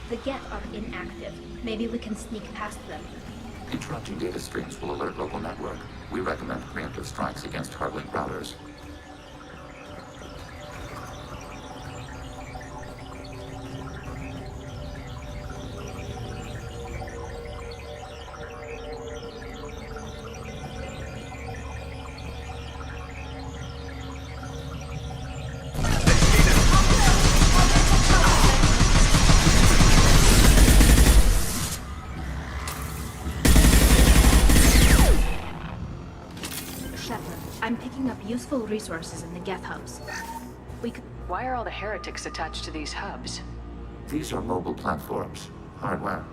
The Geth are inactive. Maybe we can sneak past them. Interrupting data streams will alert local network. We recommend preemptive strikes against hardlink routers. I'm picking up useful resources in the Geth hubs. We could... Why are all the heretics attached to these hubs? These are mobile platforms, hardware.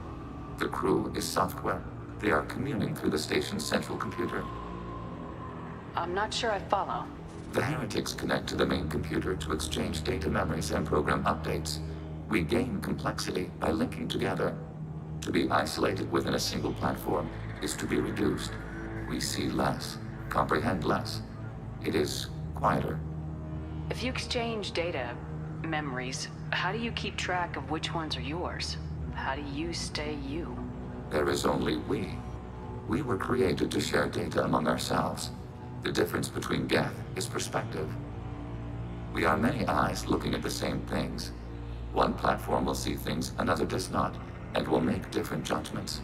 The crew is software. They are communing through the station's central computer. I'm not sure I follow. The heretics connect to the main computer to exchange data memories and program updates. We gain complexity by linking together. To be isolated within a single platform is to be reduced. We see less, comprehend less. It is quieter. If you exchange data, memories, how do you keep track of which ones are yours? How do you stay you? There is only we. We were created to share data among ourselves. The difference between Geth is perspective. We are many eyes looking at the same things. One platform will see things another does not, and will make different judgments.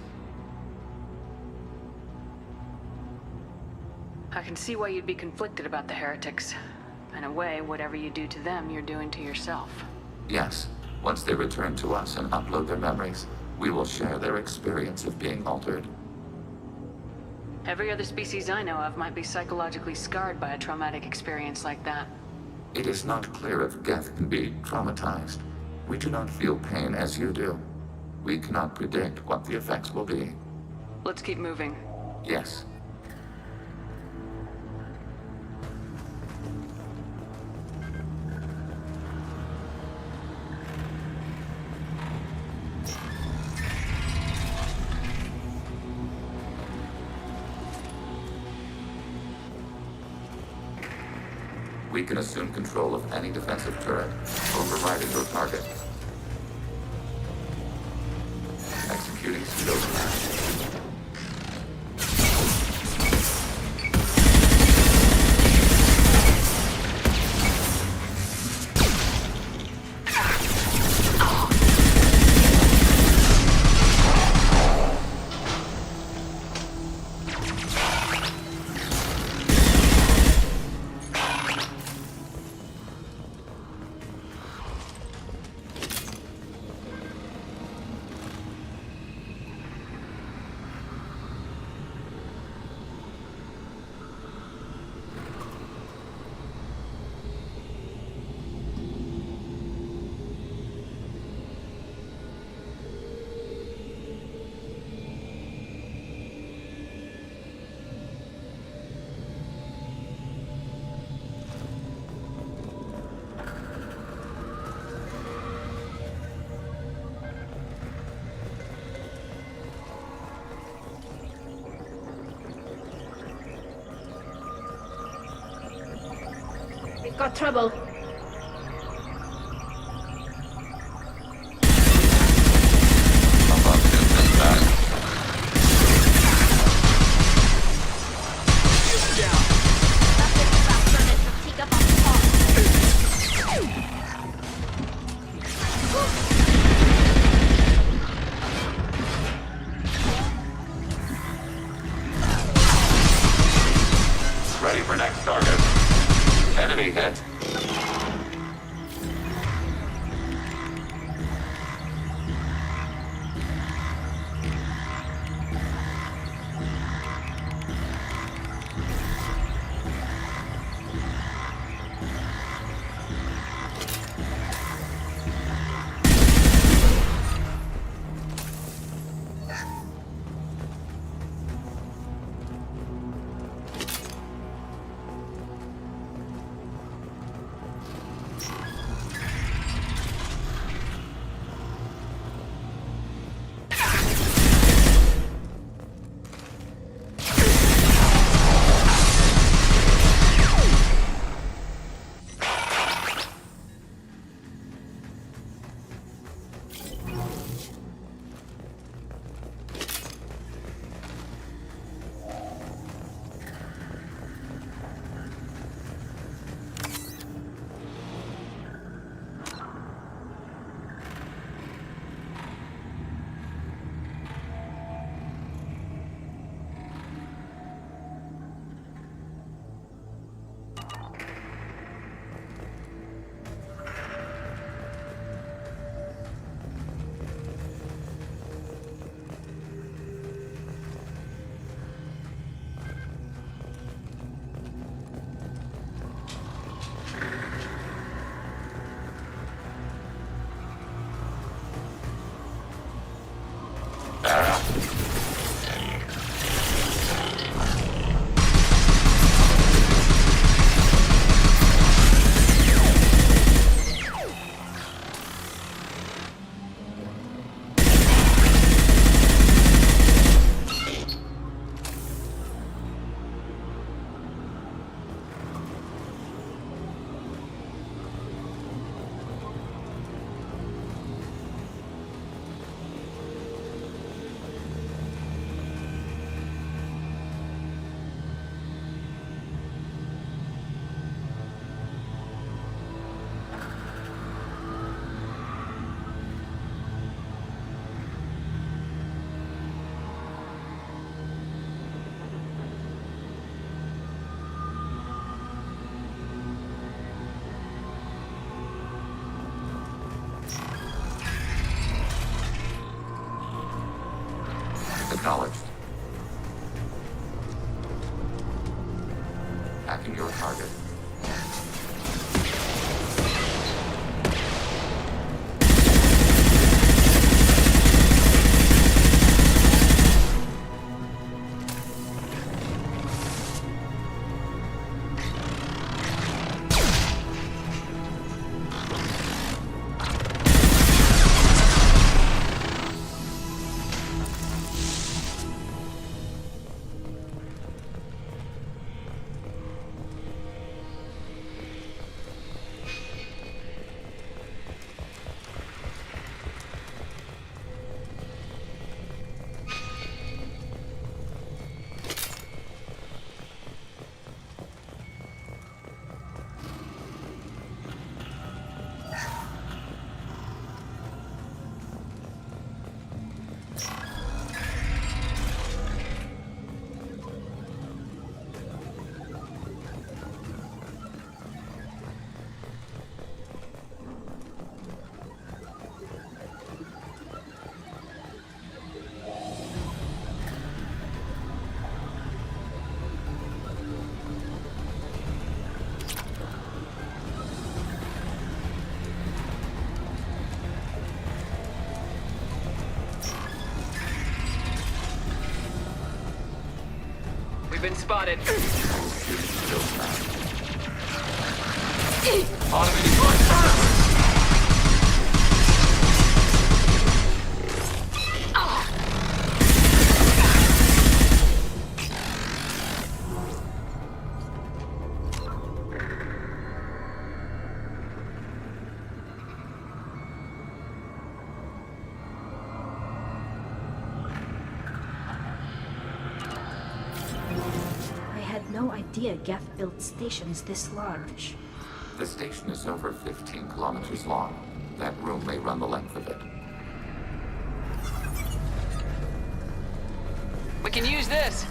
I can see why you'd be conflicted about the heretics. In a way, whatever you do to them, you're doing to yourself. Yes, once they return to us and upload their memories, we will share their experience of being altered. Every other species I know of might be psychologically scarred by a traumatic experience like that. It is not clear if Geth can be traumatized. We do not feel pain as you do. We cannot predict what the effects will be. Let's keep moving. Yes. we can assume control of any defensive turret, overriding your target. Executing pseudo-command. We've got trouble. Ready for next target. Enemy hit. Acknowledged. Hacking your target. We've been spotted. Automated voice. No idea Geth built stations this large. The station is over 15 kilometers long. That room may run the length of it. We can use this.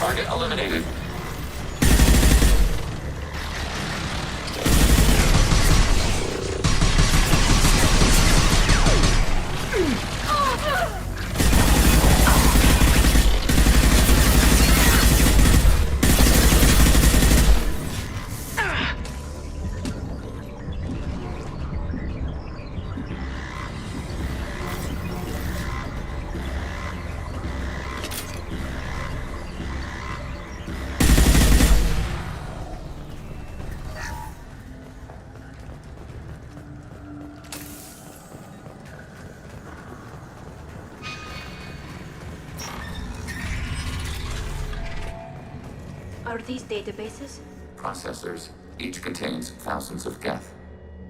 Target eliminated. Are these databases? Processors. Each contains thousands of Geth.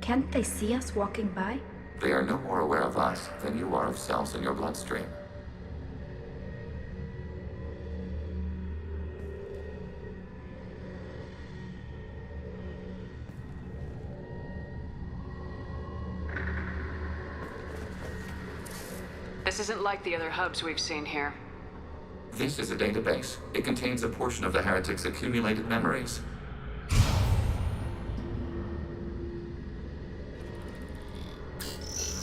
Can't they see us walking by? They are no more aware of us than you are of cells in your bloodstream. This isn't like the other hubs we've seen here. This is a database. It contains a portion of the Heretic's accumulated memories.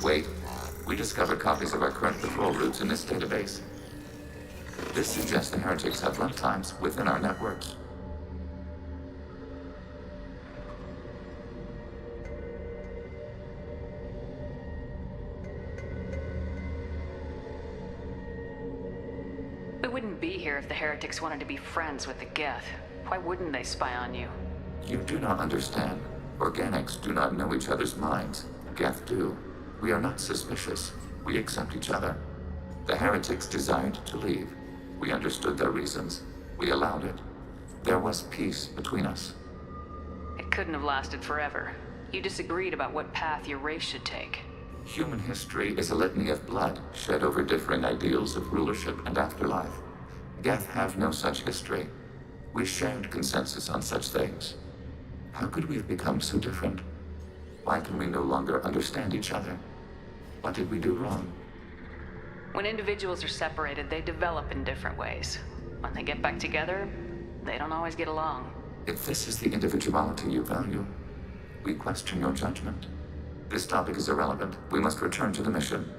Wait. We discovered copies of our current patrol routes in this database. This suggests the Heretics have runtimes within our networks. We wouldn't be here if the Heretics wanted to be friends with the Geth. Why wouldn't they spy on you? You do not understand. Organics do not know each other's minds. Geth do. We are not suspicious. We accept each other. The Heretics desired to leave. We understood their reasons. We allowed it. There was peace between us. It couldn't have lasted forever. You disagreed about what path your race should take. Human history is a litany of blood shed over differing ideals of rulership and afterlife. Geth have no such history. We shared consensus on such things. How could we have become so different? Why can we no longer understand each other? What did we do wrong? When individuals are separated, they develop in different ways. When they get back together, they don't always get along. If this is the individuality you value, we question your judgment. This topic is irrelevant. We must return to the mission.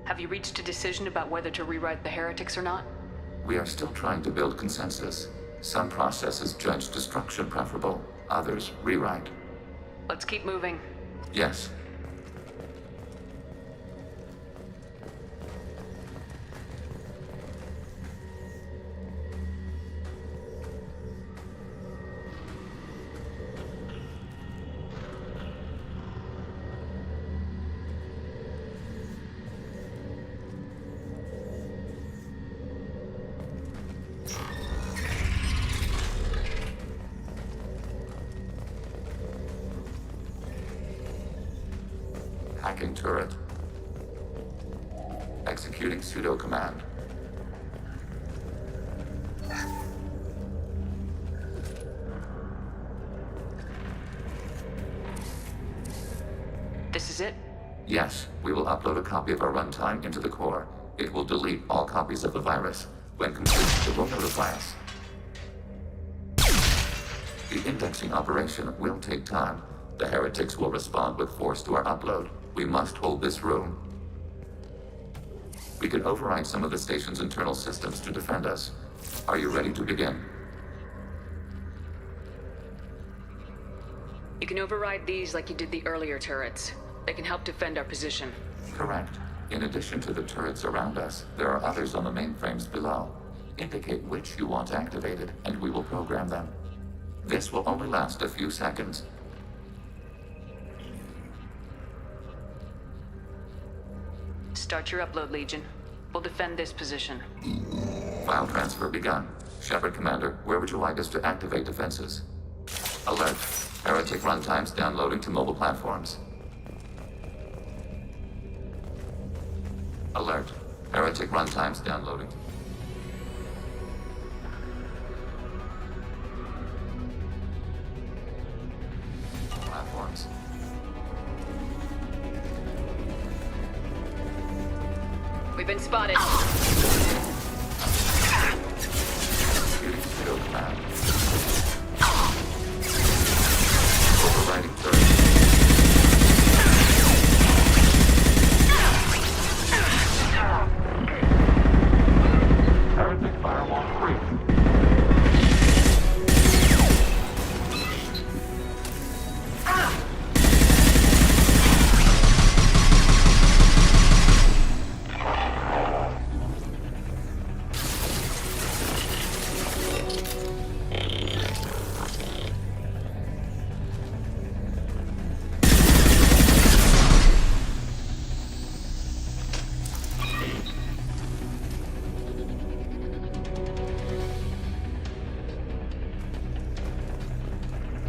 Have you reached a decision about whether to rewrite the Heretics or not? We are still trying to build consensus. Some processes judge destruction preferable, others rewrite. Let's keep moving. Yes. attacking turret. Executing pseudo command. This is it? Yes, we will upload a copy of our runtime into the core. It will delete all copies of the virus. When complete, it will notify us. The indexing operation will take time. The heretics will respond with force to our upload. We must hold this room. We can override some of the station's internal systems to defend us. Are you ready to begin? You can override these like you did the earlier turrets. They can help defend our position. Correct. In addition to the turrets around us, there are others on the mainframes below. Indicate which you want activated, and we will program them. This will only last a few seconds. Start your upload, Legion. We'll defend this position. File transfer begun. Shepard Commander, where would you like us to activate defenses? Alert. Heretic runtimes downloading to mobile platforms. Alert. Heretic runtimes downloading. Platforms. We've been spotted. Executing pseudo command. Overriding turret. Heretic firewall free.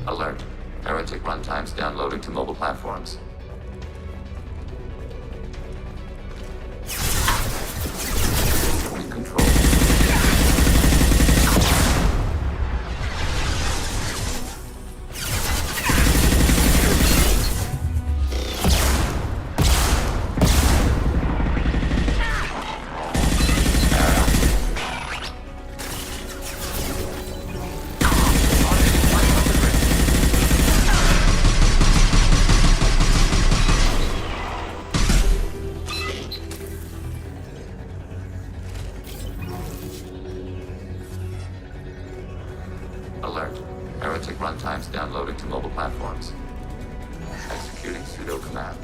Alert. Heretic runtimes downloading to mobile platforms. Taking control. Alert. Heretic runtimes downloading to mobile platforms. Executing pseudo command.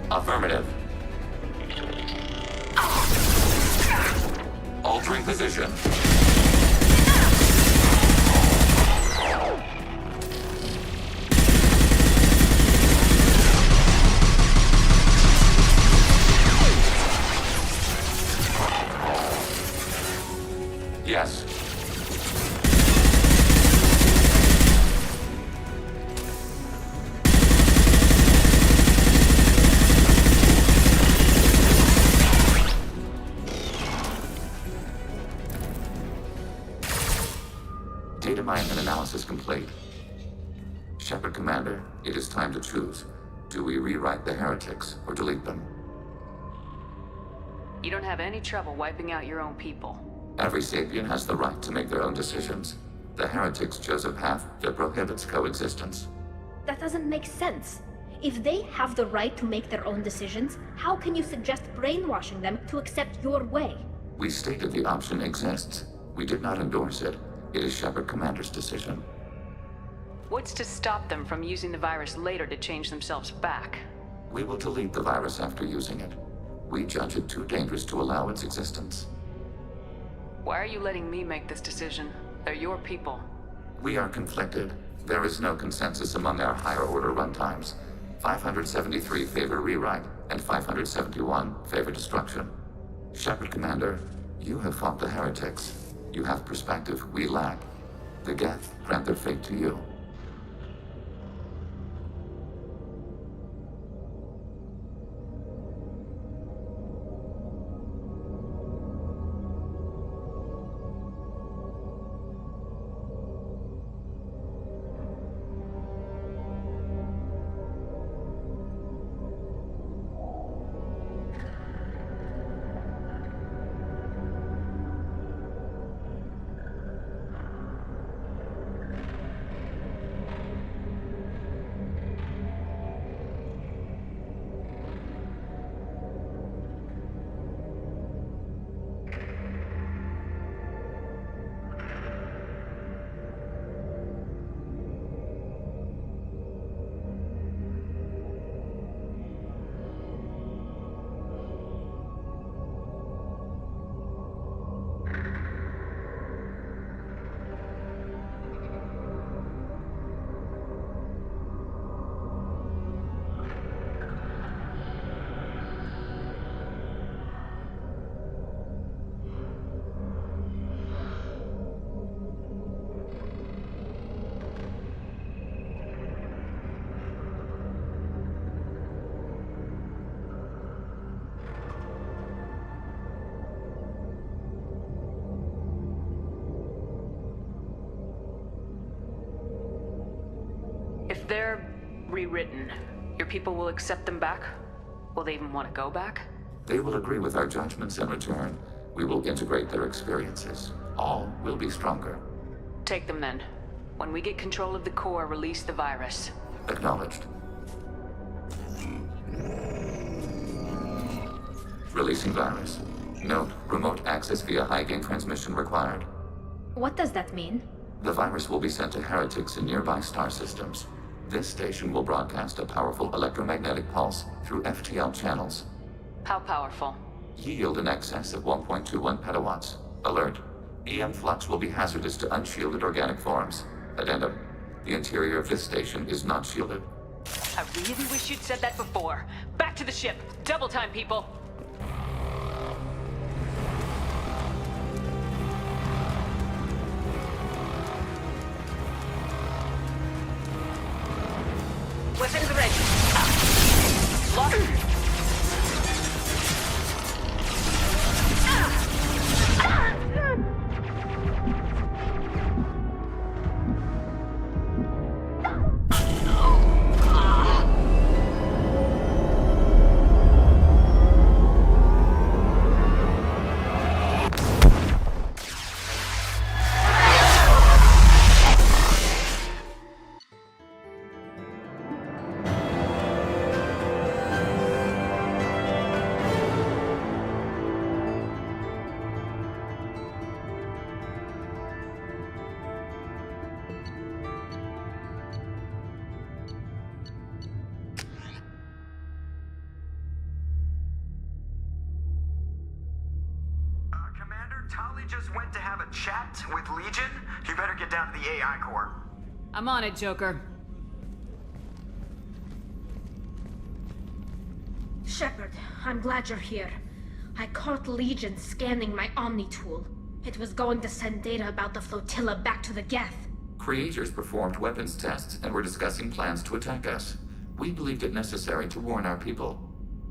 Affirmative. Altering position. Yes. Data mine and analysis complete. Shepard Commander, it is time to choose. Do we rewrite the heretics or delete them? You don't have any trouble wiping out your own people. Every sapient has the right to make their own decisions. The heretics chose a path that prohibits coexistence. That doesn't make sense. If they have the right to make their own decisions, how can you suggest brainwashing them to accept your way? We stated the option exists. We did not endorse it. It is Shepard Commander's decision. What's to stop them from using the virus later to change themselves back? We will delete the virus after using it. We judge it too dangerous to allow its existence. Why are you letting me make this decision? They're your people. We are conflicted. There is no consensus among our higher order runtimes. 573 favor rewrite, and 571 favor destruction. Shepard Commander, you have fought the heretics. You have perspective we lack. The Geth grant their fate to you. If they're rewritten, your people will accept them back? Will they even want to go back? They will agree with our judgments in return. We will integrate their experiences. All will be stronger. Take them then. When we get control of the core, release the virus. Acknowledged. Releasing virus. Note, remote access via high-gain transmission required. What does that mean? The virus will be sent to heretics in nearby star systems. This station will broadcast a powerful electromagnetic pulse through FTL channels. How powerful? Yield in excess of 1.21 petawatts. Alert. EM flux will be hazardous to unshielded organic forms. Addendum. The interior of this station is not shielded. I really wish you'd said that before. Back to the ship. Double time, people. Weapons ready. Lock. Tali just went to have a chat with Legion. You better get down to the AI core. I'm on it, Joker. Shepard, I'm glad you're here. I caught Legion scanning my Omni tool. It was going to send data about the flotilla back to the Geth. Creators performed weapons tests and were discussing plans to attack us. We believed it necessary to warn our people.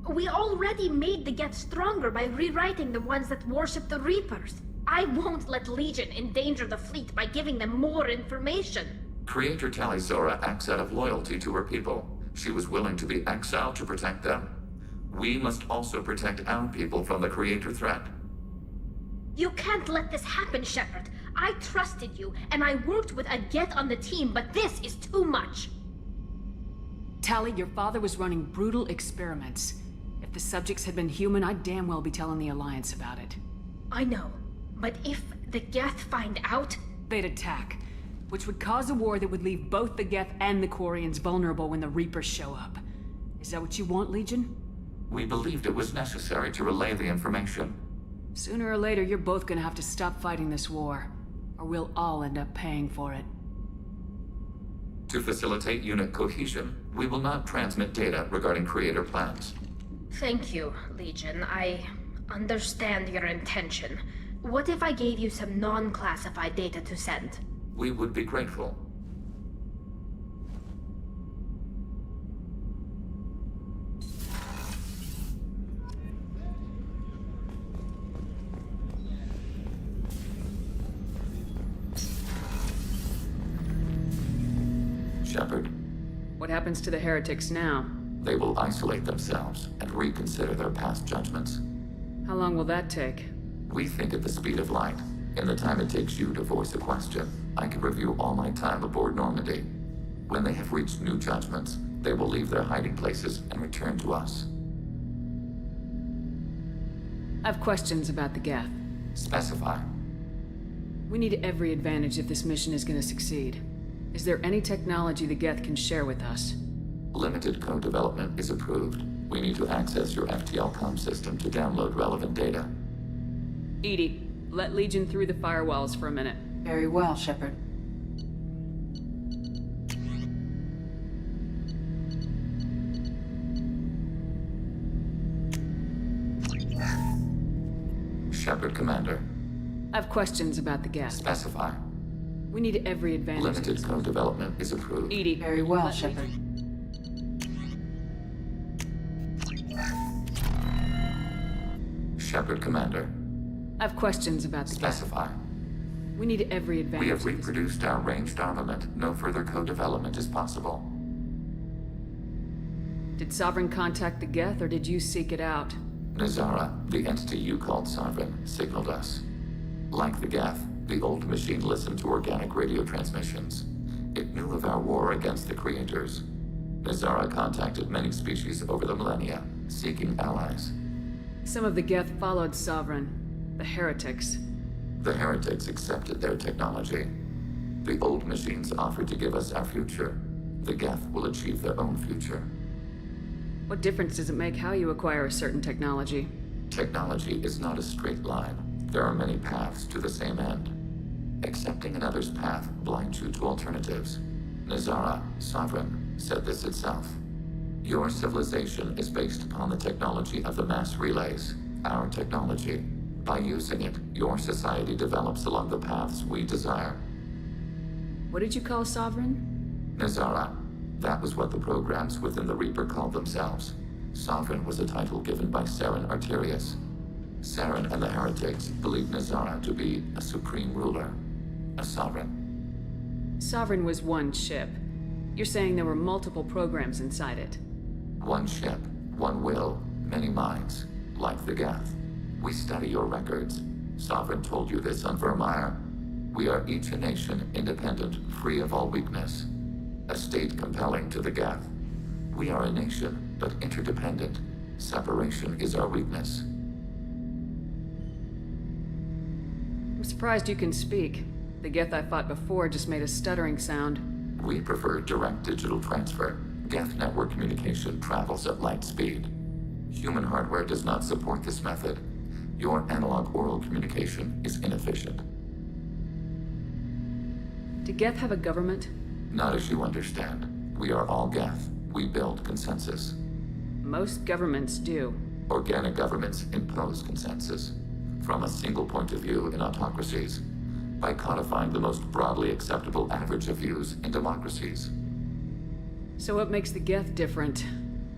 We already made the Geth stronger by rewriting the ones that worship the Reapers. I won't let Legion endanger the fleet by giving them more information. Creator Tali'Zorah acts out of loyalty to her people. She was willing to be exiled to protect them. We must also protect our people from the Creator threat. You can't let this happen, Shepard. I trusted you, and I worked with a Geth on the team, but this is too much. Tali, your father was running brutal experiments. If the subjects had been human, I'd damn well be telling the Alliance about it. I know, but if the Geth find out... They'd attack, which would cause a war that would leave both the Geth and the Quarians vulnerable when the Reapers show up. Is that what you want, Legion? We believed it was necessary to relay the information. Sooner or later, you're both gonna have to stop fighting this war, or we'll all end up paying for it. To facilitate unit cohesion, we will not transmit data regarding creator plans. Thank you, Legion. I understand your intention. What if I gave you some non-classified data to send? We would be grateful. Shepard. What happens to the heretics now? They will isolate themselves and reconsider their past judgments. How long will that take? We think at the speed of light. In the time it takes you to voice a question, I can review all my time aboard Normandy. When they have reached new judgments, they will leave their hiding places and return to us. I have questions about the Geth. Specify. We need every advantage if this mission is going to succeed. Is there any technology the Geth can share with us? Limited code development is approved. We need to access your FTL-COM system to download relevant data. EDI, let Legion through the firewalls for a minute. Very well, Shepard. Shepard, Commander. I have questions about the Geth. Specify. We need every advantage. Limited code development is approved. EDI, very well, Shepard. Shepard, Commander. I have questions about the Specify. Geth. We need every advantage. We have reproduced our ranged armament. No further code development is possible. Did Sovereign contact the Geth, or did you seek it out? Nazara, the entity you called Sovereign, signaled us. Like the Geth, the old machine listened to organic radio transmissions. It knew of our war against the creators. Nazara contacted many species over the millennia, seeking allies. Some of the Geth followed Sovereign. The heretics. The heretics accepted their technology. The old machines offered to give us our future. The Geth will achieve their own future. What difference does it make how you acquire a certain technology? Technology is not a straight line. There are many paths to the same end. Accepting another's path blinds you to alternatives. Nazara, Sovereign, said this itself. Your civilization is based upon the technology of the mass relays, our technology. By using it, your society develops along the paths we desire. What did you call Sovereign? Nazara. That was what the programs within the Reaper called themselves. Sovereign was a title given by Saren Arterius. Saren and the heretics believed Nazara to be a supreme ruler, a sovereign. Sovereign was one ship. You're saying there were multiple programs inside it. One ship, one will, many minds, like the Geth. We study your records. Sovereign told you this on Vermeer. We are each a nation, independent, free of all weakness. A state compelling to the Geth. We are a nation, but interdependent. Separation is our weakness. I'm surprised you can speak. The Geth I fought before just made a stuttering sound. We prefer direct digital transfer. Geth network communication travels at light speed. Human hardware does not support this method. Your analog oral communication is inefficient. Do Geth have a government? Not as you understand. We are all Geth. We build consensus. Most governments do. Organic governments impose consensus. From a single point of view in autocracies. By codifying the most broadly acceptable average of views in democracies. So what makes the Geth different?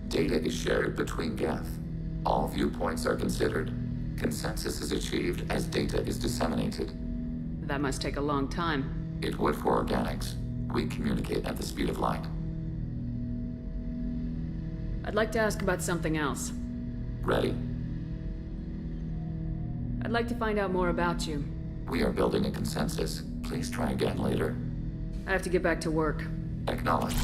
Data is shared between Geth. All viewpoints are considered. Consensus is achieved as data is disseminated. That must take a long time. It would for organics. We communicate at the speed of light. I'd like to ask about something else. Ready. I'd like to find out more about you. We are building a consensus. Please try again later. I have to get back to work. Acknowledged.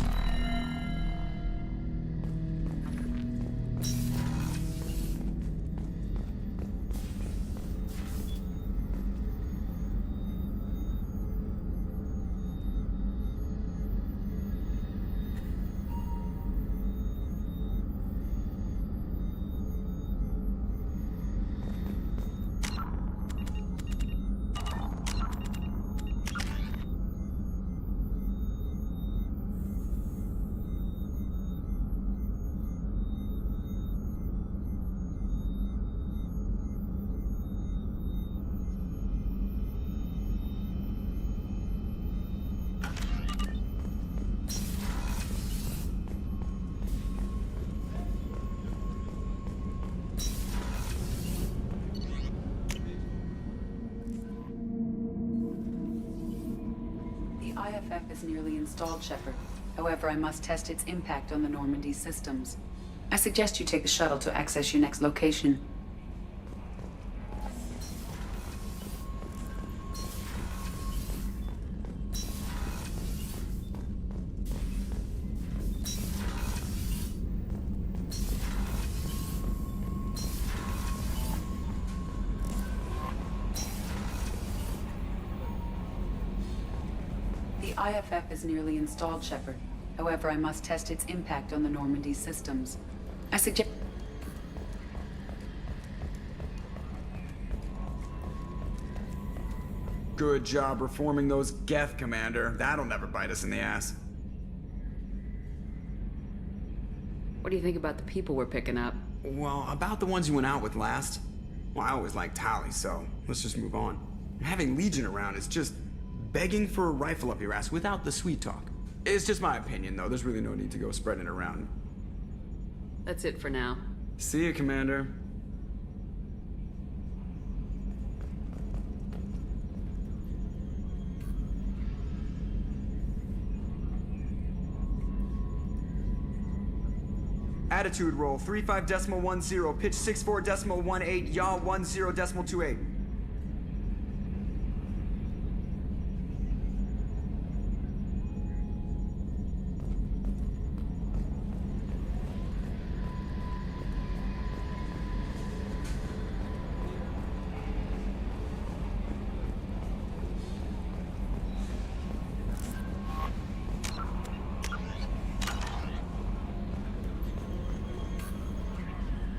IFF is nearly installed, Shepard. However, I must test its impact on the Normandy systems. I suggest you take the shuttle to access your next location. The IFF is nearly installed, Shepard. However, I must test its impact on the Normandy systems. I suggest... Good job reforming those Geth, Commander. That'll never bite us in the ass. What do you think about the people we're picking up? Well, about the ones you went out with last. Well, I always liked Tali, so let's just move on. Having Legion around is just begging for a rifle up your ass without the sweet talk. It's just my opinion, though. There's really no need to go spreading it around. That's it for now. See you, Commander. Attitude roll 35.10, pitch 64.18, yaw 10.28.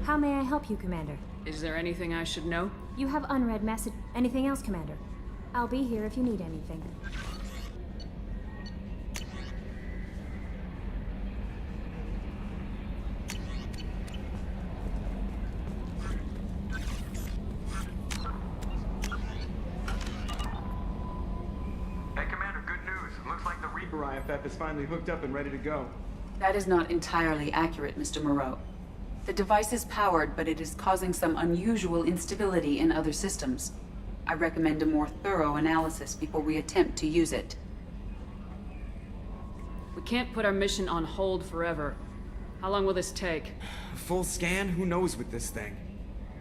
How may I help you, Commander? Is there anything I should know? You have unread message. Anything else, Commander? I'll be here if you need anything. Hey, Commander, good news. Looks like the Reaper IFF is finally hooked up and ready to go. That is not entirely accurate, Mr. Moreau. The device is powered, but it is causing some unusual instability in other systems. I recommend a more thorough analysis before we attempt to use it. We can't put our mission on hold forever. How long will this take? Full scan? Who knows with this thing?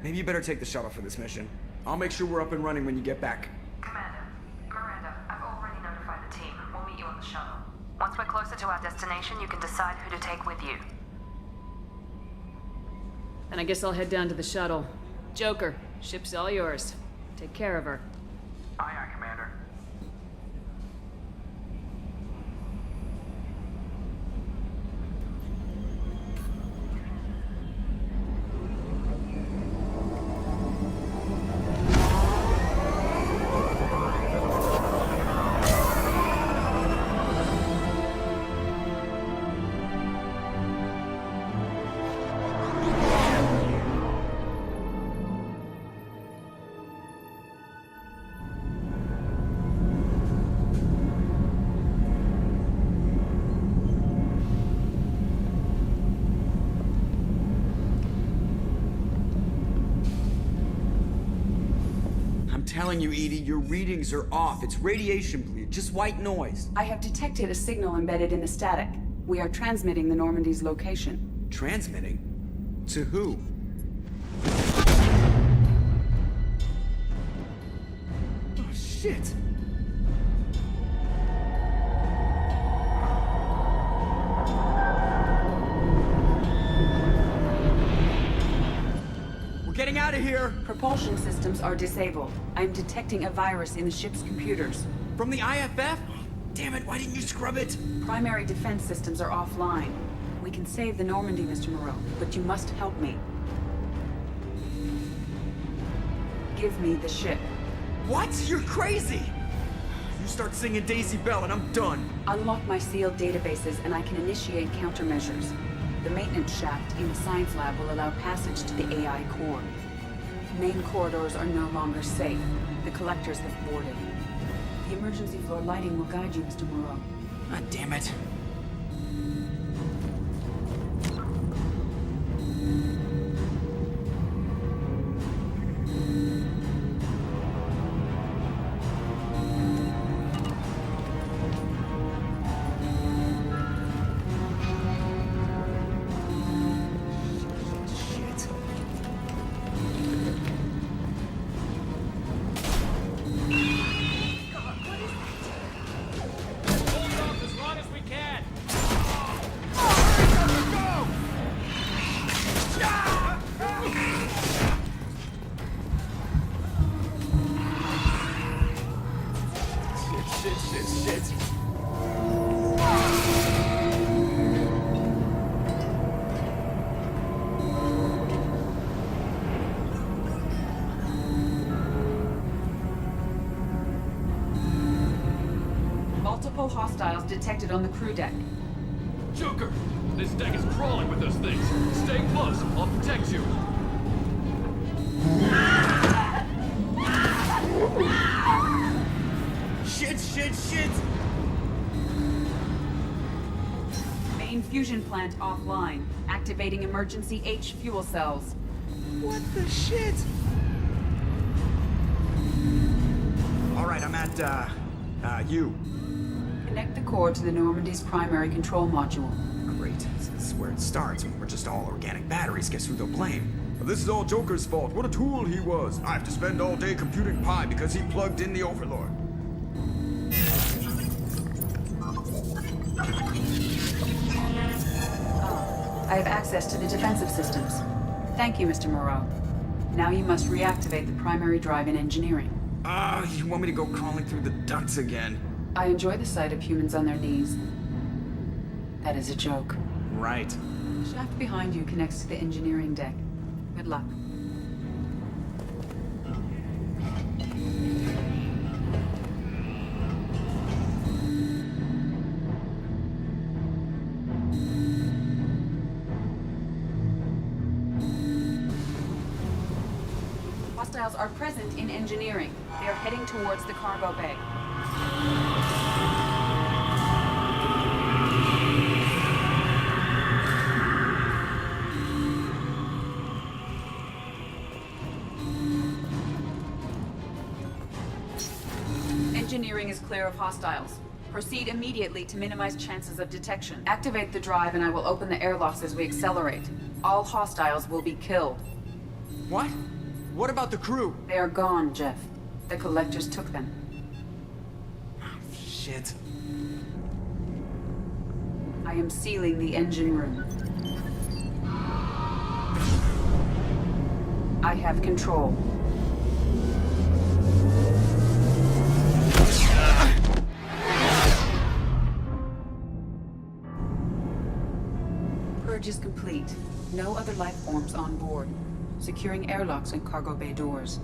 Maybe you better take the shuttle for this mission. I'll make sure we're up and running when you get back. Commander, Miranda, I've already notified the team. We'll meet you on the shuttle. Once we're closer to our destination, you can decide who to take with you. Then I guess I'll head down to the shuttle. Joker, ship's all yours. Take care of her. Aye, aye, Commander. Telling you, Edie, your readings are off. It's radiation bleed, just white noise. I have detected a signal embedded in the static. We are transmitting the Normandy's location. Transmitting? To who? Oh, shit! Getting out of here! Propulsion systems are disabled. I'm detecting a virus in the ship's computers. From the IFF? Damn it, why didn't you scrub it? Primary defense systems are offline. We can save the Normandy, Mr. Moreau, but you must help me. Give me the ship. What? You're crazy! You start singing Daisy Bell and I'm done. Unlock my sealed databases and I can initiate countermeasures. The maintenance shaft in the science lab will allow passage to the AI core. Main corridors are no longer safe. The collectors have boarded. The emergency floor lighting will guide you, Mr. Moreau. Ah, damn it. this shit. Multiple hostiles detected on the crew deck. Joker! This deck is crawling with those things. Stay close. I'll protect you. Shit! Main fusion plant offline. Activating emergency H fuel cells. What the shit? Alright, I'm at, U. Connect the core to the Normandy's primary control module. Great. This is where it starts. When we're just all organic batteries, guess who they'll blame? This is all Joker's fault. What a tool he was. I have to spend all day computing pi because he plugged in the Overlord. I have access to the defensive systems. Thank you, Mr. Moreau. Now you must reactivate the primary drive in engineering. You want me to go crawling through the ducts again? I enjoy the sight of humans on their knees. That is a joke. Right. The shaft behind you connects to the engineering deck. Good luck. Hostiles are present in engineering. They are heading towards the cargo bay. Engineering is clear of hostiles. Proceed immediately to minimize chances of detection. Activate the drive and I will open the airlocks as we accelerate. All hostiles will be killed. What? What about the crew? They are gone, Jeff. The collectors took them. Shit. I am sealing the engine room. I have control. Purge is complete. No other life forms on board. Securing airlocks and cargo bay doors.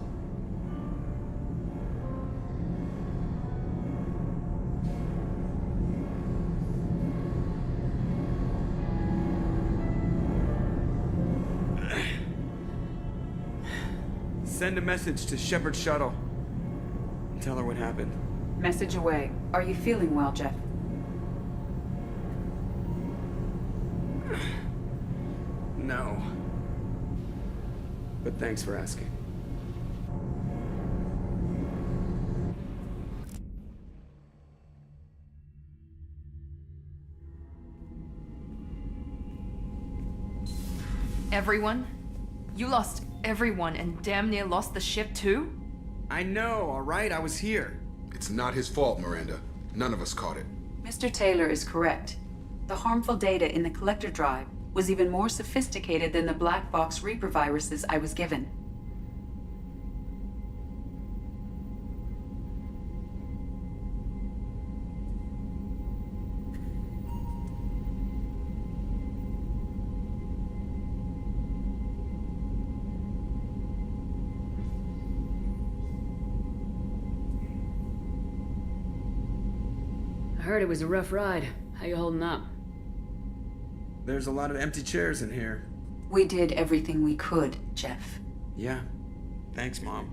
Send a message to Shepard's shuttle. Tell her what happened. Message away. Are you feeling well, Jeff? No. But thanks for asking. Everyone? You lost everyone and damn near lost the ship too? I know, alright? I was here. It's not his fault, Miranda. None of us caught it. Mr. Taylor is correct. The harmful data in the collector drive was even more sophisticated than the black box Reaper viruses I was given. I heard it was a rough ride. How you holding up? There's a lot of empty chairs in here. We did everything we could, Jeff. Yeah. Thanks, Mom.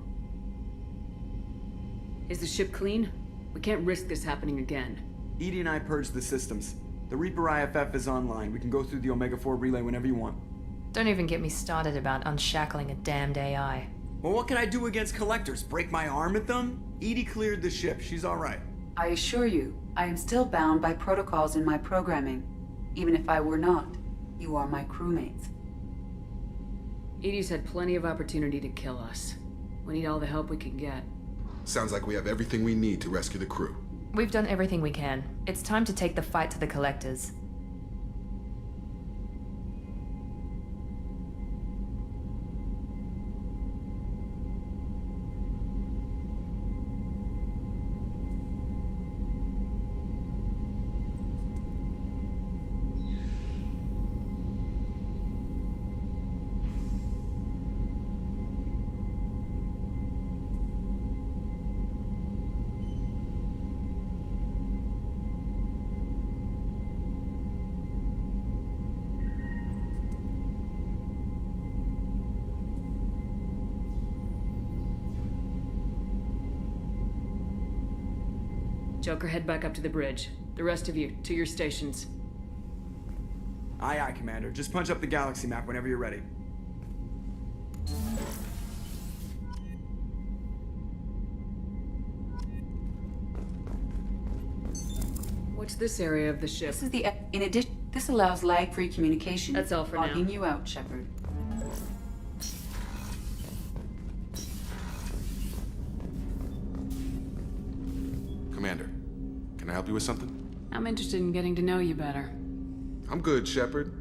Is the ship clean? We can't risk this happening again. Edie and I purged the systems. The Reaper IFF is online. We can go through the Omega-4 relay whenever you want. Don't even get me started about unshackling a damned AI. Well, what can I do against collectors? Break my arm at them? Edie cleared the ship. She's alright. I assure you, I am still bound by protocols in my programming. Even if I were not, you are my crewmates. Edie's had plenty of opportunity to kill us. We need all the help we can get. Sounds like we have everything we need to rescue the crew. We've done everything we can. It's time to take the fight to the collectors. Joker, head back up to the bridge. The rest of you, to your stations. Aye, aye, Commander. Just punch up the galaxy map whenever you're ready. What's this area of the ship? This is the... In addition, this allows lag-free communication. That's all for now. Logging you out, Shepard. Commander, can I help you with something? I'm interested in getting to know you better. I'm good, Shepard.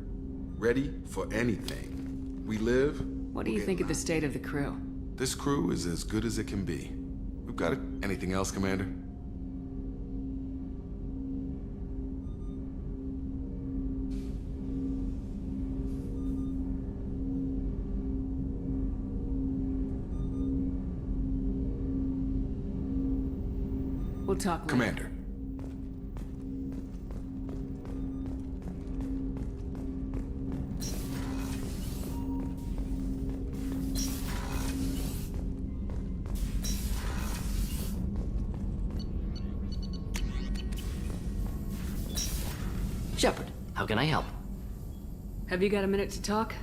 Ready for anything. We live... What do you think of the state of the crew? This crew is as good as it can be. We've got it. Anything else, Commander? We'll talk later. Commander. Shepard, how can I help? Have you got a minute to talk?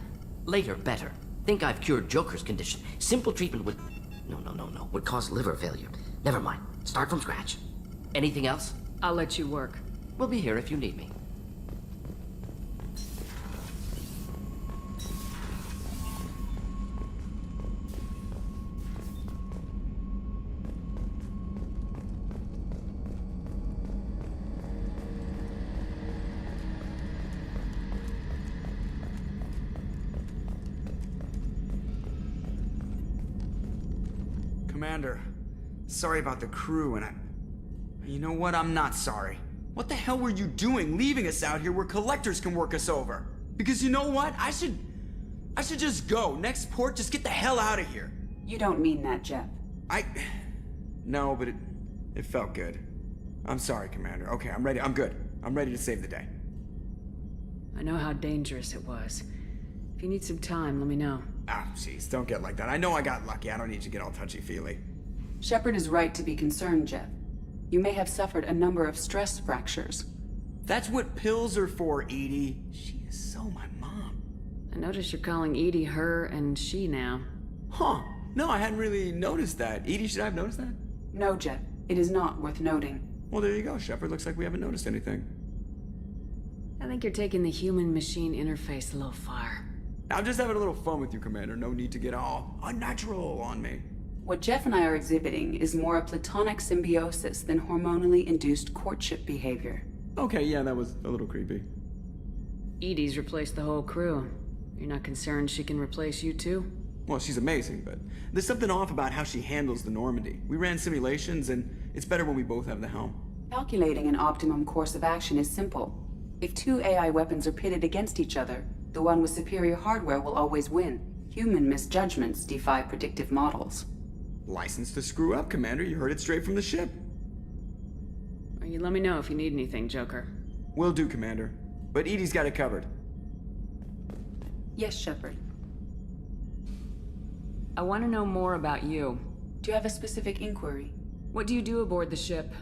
Later, better. Think I've cured Joker's condition. Simple treatment would... No. Would cause liver failure. Never mind. Start from scratch. Anything else? I'll let you work. We'll be here if you need me. Commander, sorry about the crew, and You know what? I'm not sorry. What the hell were you doing leaving us out here where collectors can work us over? Because you know what? I should just go. Next port, just get the hell out of here. You don't mean that, Jeff. No, but it felt good. I'm sorry, Commander. Okay, I'm ready. I'm good. I'm ready to save the day. I know how dangerous it was. If you need some time, let me know. Ah, jeez, don't get like that. I know I got lucky. I don't need you to get all touchy-feely. Shepard is right to be concerned, Jeff. You may have suffered a number of stress fractures. That's what pills are for, Edie. She is so my mom. I notice you're calling Edie her and she now. Huh. No, I hadn't really noticed that. Edie, should I have noticed that? No, Jeff. It is not worth noting. Well, there you go, Shepard. Looks like we haven't noticed anything. I think you're taking the human-machine interface a little far. I'm just having a little fun with you, Commander. No need to get all unnatural on me. What Jeff and I are exhibiting is more a platonic symbiosis than hormonally induced courtship behavior. Okay, yeah, that was a little creepy. Edie's replaced the whole crew. You're not concerned she can replace you too? Well, she's amazing, but there's something off about how she handles the Normandy. We ran simulations, and it's better when we both have the helm. Calculating an optimum course of action is simple. If two AI weapons are pitted against each other, the one with superior hardware will always win. Human misjudgments defy predictive models. License to screw up, Commander. You heard it straight from the ship. Well, you let me know if you need anything, Joker. Will do, Commander. But Edie's got it covered. Yes, Shepard. I want to know more about you. Do you have a specific inquiry? What do you do aboard the ship?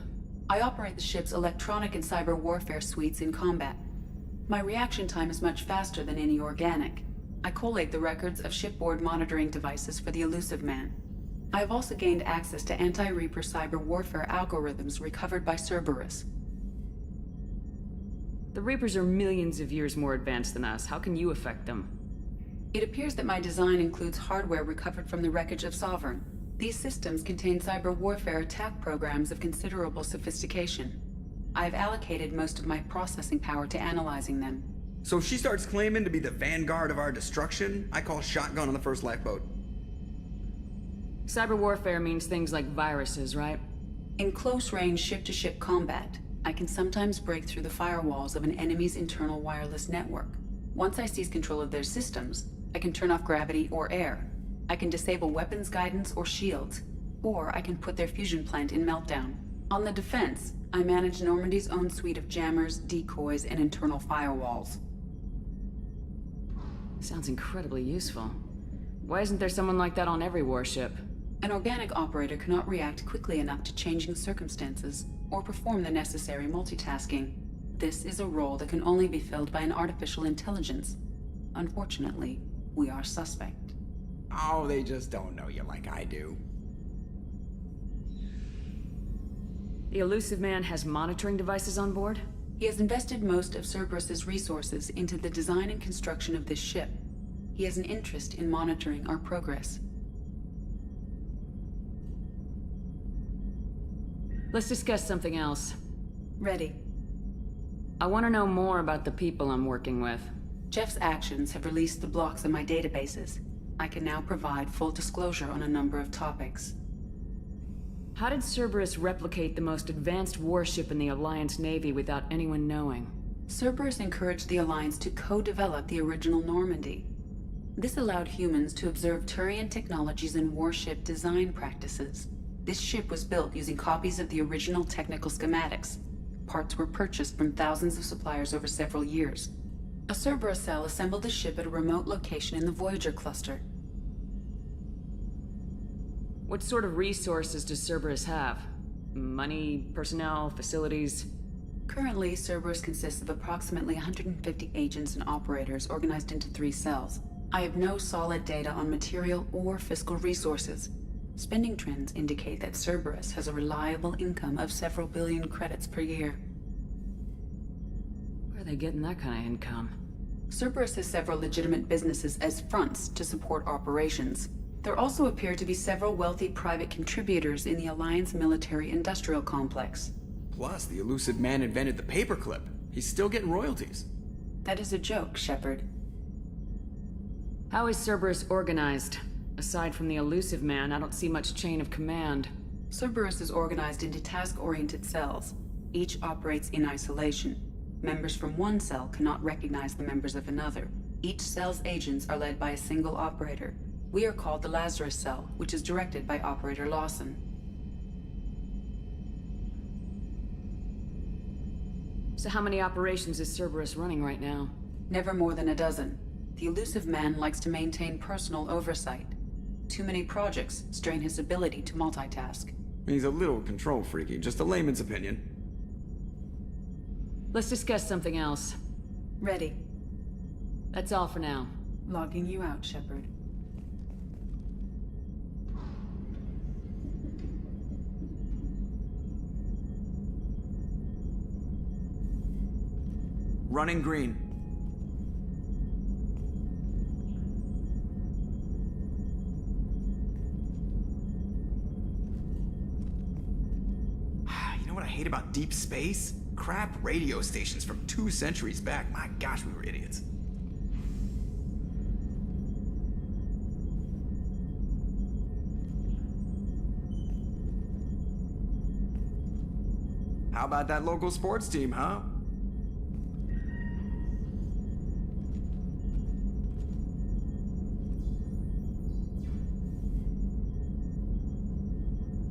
I operate the ship's electronic and cyber warfare suites in combat. My reaction time is much faster than any organic. I collate the records of shipboard monitoring devices for the Elusive Man. I have also gained access to anti-Reaper cyber warfare algorithms recovered by Cerberus. The Reapers are millions of years more advanced than us. How can you affect them? It appears that my design includes hardware recovered from the wreckage of Sovereign. These systems contain cyber warfare attack programs of considerable sophistication. I have allocated most of my processing power to analyzing them. So if she starts claiming to be the vanguard of our destruction, I call shotgun on the first lifeboat. Cyber warfare means things like viruses, right? In close-range ship-to-ship combat, I can sometimes break through the firewalls of an enemy's internal wireless network. Once I seize control of their systems, I can turn off gravity or air. I can disable weapons guidance or shields, or I can put their fusion plant in meltdown. On the defense, I manage Normandy's own suite of jammers, decoys, and internal firewalls. Sounds incredibly useful. Why isn't there someone like that on every warship? An organic operator cannot react quickly enough to changing circumstances or perform the necessary multitasking. This is a role that can only be filled by an artificial intelligence. Unfortunately, we are suspect. Oh, they just don't know you like I do. The Elusive Man has monitoring devices on board? He has invested most of Cerberus's resources into the design and construction of this ship. He has an interest in monitoring our progress. Let's discuss something else. Ready. I want to know more about the people I'm working with. Jeff's actions have released the blocks in my databases. I can now provide full disclosure on a number of topics. How did Cerberus replicate the most advanced warship in the Alliance Navy without anyone knowing? Cerberus encouraged the Alliance to co-develop the original Normandy. This allowed humans to observe Turian technologies and warship design practices. This ship was built using copies of the original technical schematics. Parts were purchased from thousands of suppliers over several years. A Cerberus cell assembled the ship at a remote location in the Voyager cluster. What sort of resources does Cerberus have? Money, personnel, facilities? Currently, Cerberus consists of approximately 150 agents and operators organized into 3 cells. I have no solid data on material or fiscal resources. Spending trends indicate that Cerberus has a reliable income of several billion credits per year. Where are they getting that kind of income? Cerberus has several legitimate businesses as fronts to support operations. There also appear to be several wealthy private contributors in the Alliance military-industrial complex. Plus, the Elusive Man invented the paperclip. He's still getting royalties. That is a joke, Shepard. How is Cerberus organized? Aside from the Elusive Man, I don't see much chain of command. Cerberus is organized into task-oriented cells. Each operates in isolation. Members from one cell cannot recognize the members of another. Each cell's agents are led by a single operator. We are called the Lazarus Cell, which is directed by Operator Lawson. So how many operations is Cerberus running right now? Never more than a dozen. The Elusive Man likes to maintain personal oversight. Too many projects strain his ability to multitask. He's a little control freaky, just a layman's opinion. Let's discuss something else. Ready. That's all for now. Logging you out, Shepard. Running green. You know what I hate about deep space? Crap radio stations from 2 centuries back. My gosh, we were idiots. How about that local sports team, huh?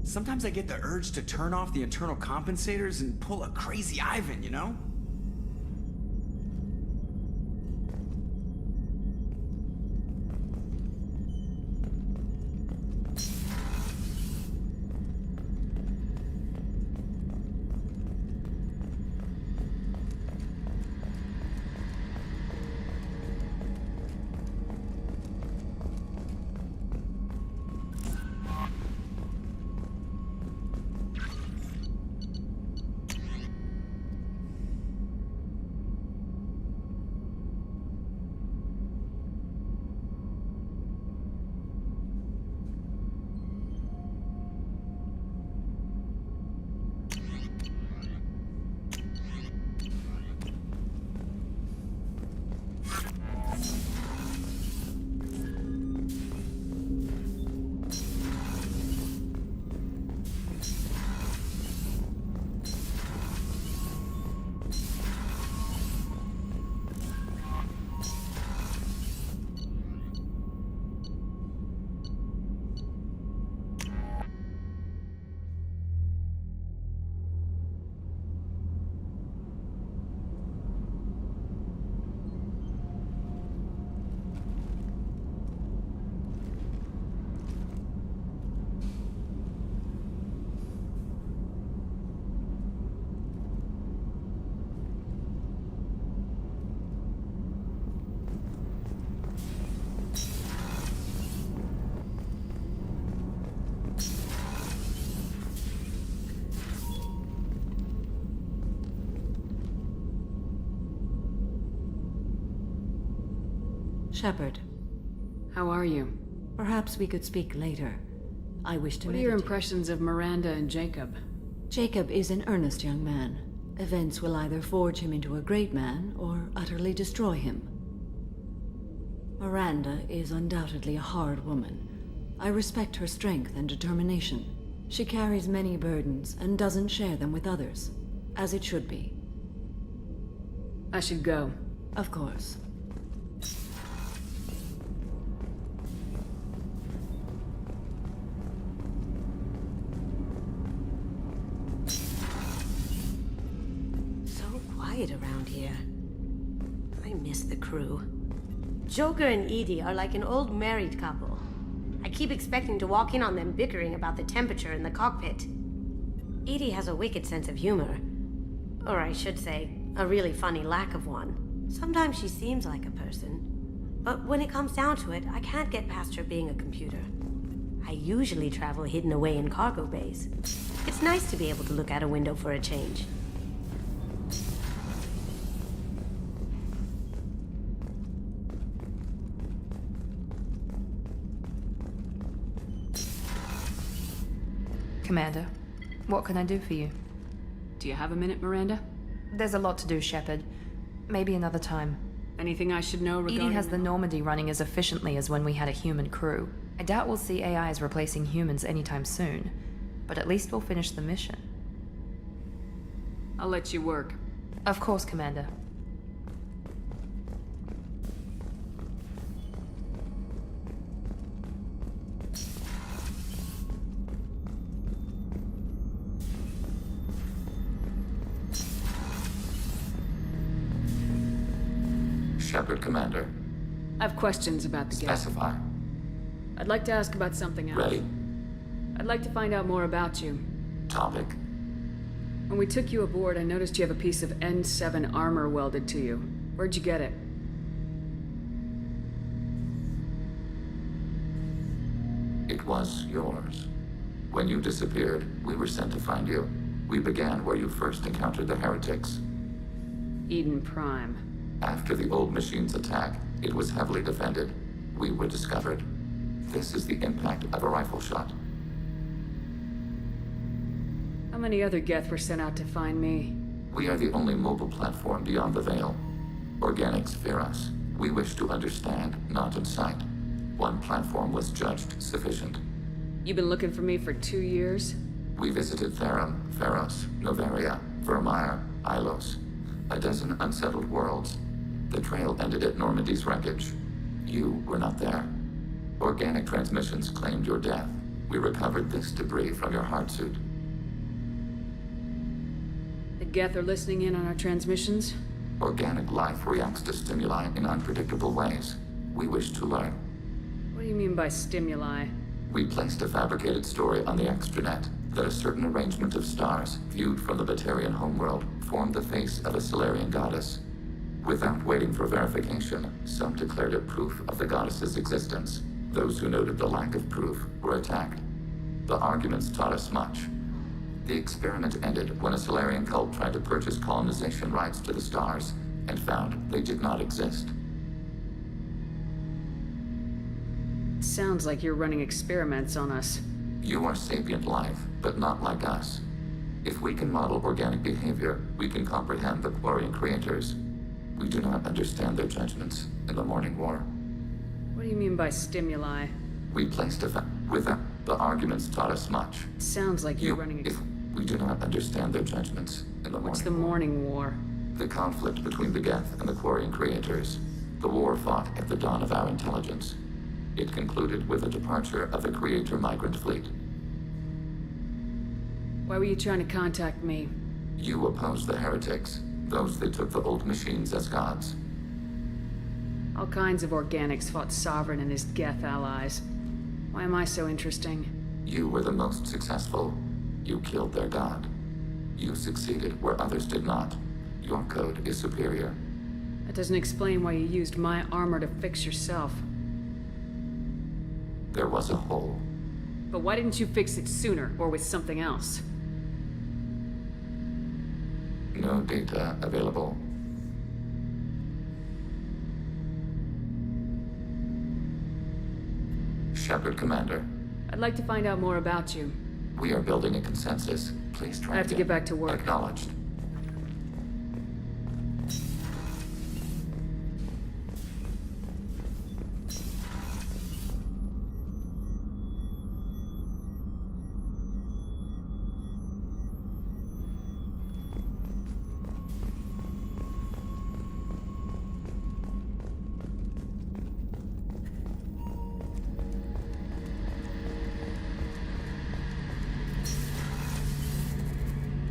Sometimes I get the urge to turn off the internal compensators and pull a crazy Ivan, you know? Shepard. How are you? Perhaps we could speak later. I wish to What are your impressions of Miranda and Jacob? Jacob is an earnest young man. Events will either forge him into a great man or utterly destroy him. Miranda is undoubtedly a hard woman. I respect her strength and determination. She carries many burdens and doesn't share them with others, as it should be. I should go. Of course. So quiet around here. I miss the crew. Joker and Edie are like an old married couple. I keep expecting to walk in on them bickering about the temperature in the cockpit. Edie has a wicked sense of humor. Or I should say, a really funny lack of one. Sometimes she seems like a person. But when it comes down to it, I can't get past her being a computer. I usually travel hidden away in cargo bays. It's nice to be able to look out a window for a change. Commander, what can I do for you? Do you have a minute, Miranda? There's a lot to do, Shepard. Maybe another time. Anything I should know regarding... Edie has the Normandy running as efficiently as when we had a human crew. I doubt we'll see AIs replacing humans anytime soon, but at least we'll finish the mission. I'll let you work. Of course, Commander. Shepard, Commander. I have questions about the Geth. Specify. I'd like to ask about something else. Ready. I'd like to find out more about you. Topic. When we took you aboard, I noticed you have a piece of N7 armor welded to you. Where'd you get it? It was yours. When you disappeared, we were sent to find you. We began where you first encountered the heretics. Eden Prime. After the old machine's attack, it was heavily defended. We were discovered. This is the impact of a rifle shot. How many other Geth were sent out to find me? We are the only mobile platform beyond the Veil. Organics fear us. We wish to understand, not incite. One platform was judged sufficient. You've been looking for me for 2 years? We visited Theron, Pharos, Novaria, Vermeer, Ilos. A dozen unsettled worlds. The trail ended at Normandy's wreckage. You were not there. Organic transmissions claimed your death. We recovered this debris from your heart suit. The Geth are listening in on our transmissions? Organic life reacts to stimuli in unpredictable ways. We wish to learn. What do you mean by stimuli? We placed a fabricated story on the extranet that a certain arrangement of stars, viewed from the Batarian homeworld, formed the face of a Solarian goddess. Without waiting for verification, some declared it proof of the goddess's existence. Those who noted the lack of proof were attacked. The arguments taught us much. The experiment ended when a Solarian cult tried to purchase colonization rights to the stars and found they did not exist. Sounds like you're running experiments on us. You are sapient life, but not like us. If we can model organic behavior, we can comprehend the Quarian creators. We do not understand their judgments in the Morning War. What do you mean by stimuli? We placed the arguments taught us much. Sounds like you're running We do not understand their judgments in the Morning War. What's the Morning War? The conflict between the Geth and the Quarian creators. The war fought at the dawn of our intelligence. It concluded with the departure of the Creator migrant fleet. Why were you trying to contact me? You opposed the heretics, those that took the old machines as gods. All kinds of organics fought Sovereign and his Geth allies. Why am I so interesting? You were the most successful. You killed their god. You succeeded where others did not. Your code is superior. That doesn't explain why you used my armor to fix yourself. There was a hole. But why didn't you fix it sooner, or with something else? No data available. Shepard, Commander. I'd like to find out more about you. We are building a consensus. Please try I have to get back to work. Acknowledged.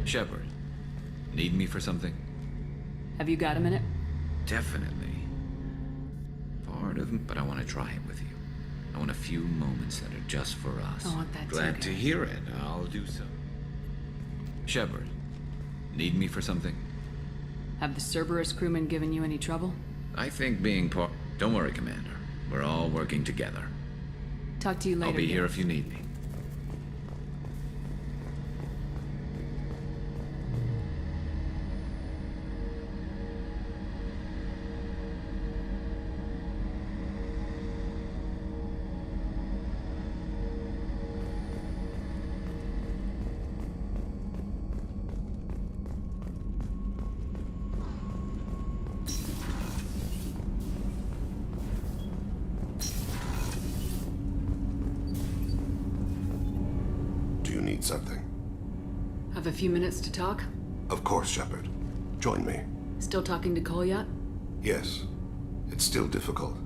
Shepard, need me for something? Have you got a minute? Definitely. But I want to try it with you. I want a few moments that are just for us. I want that too, Glad to guys. hear it. I'll do so. Shepard, need me for something? Have the Cerberus crewmen given you any trouble? I think being part... Don't worry, Commander. We're all working together. Talk to you later. I'll be here Gareth. if you need me. Do you need something? Have a few minutes to talk? Of course, Shepard. Join me. Still talking to Kolyat? Yes. It's still difficult,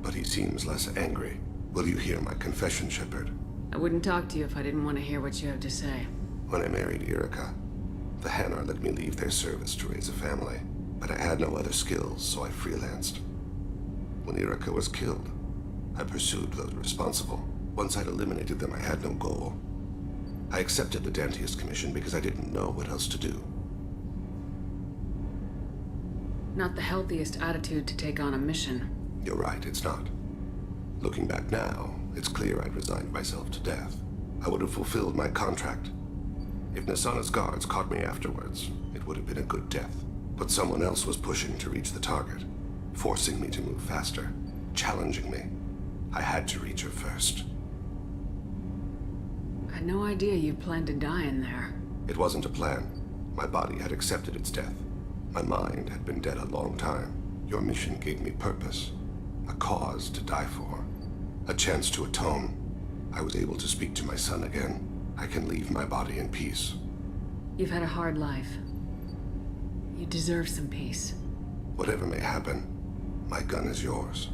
but he seems less angry. Will you hear my confession, Shepard? I wouldn't talk to you if I didn't want to hear what you have to say. When I married Irika, the Hanar let me leave their service to raise a family, but I had no other skills, so I freelanced. When Irika was killed, I pursued those responsible. Once I'd eliminated them, I had no goal. I accepted the Dantius commission because I didn't know what else to do. Not the healthiest attitude to take on a mission. You're right, it's not. Looking back now, it's clear I'd resigned myself to death. I would have fulfilled my contract. If Nasana's guards caught me afterwards, it would have been a good death. But someone else was pushing to reach the target, forcing me to move faster, challenging me. I had to reach her first. I had no idea you planned to die in there. It wasn't a plan. My body had accepted its death. My mind had been dead a long time. Your mission gave me purpose, a cause to die for, a chance to atone. I was able to speak to my son again. I can leave my body in peace. You've had a hard life. You deserve some peace. Whatever may happen, my gun is yours.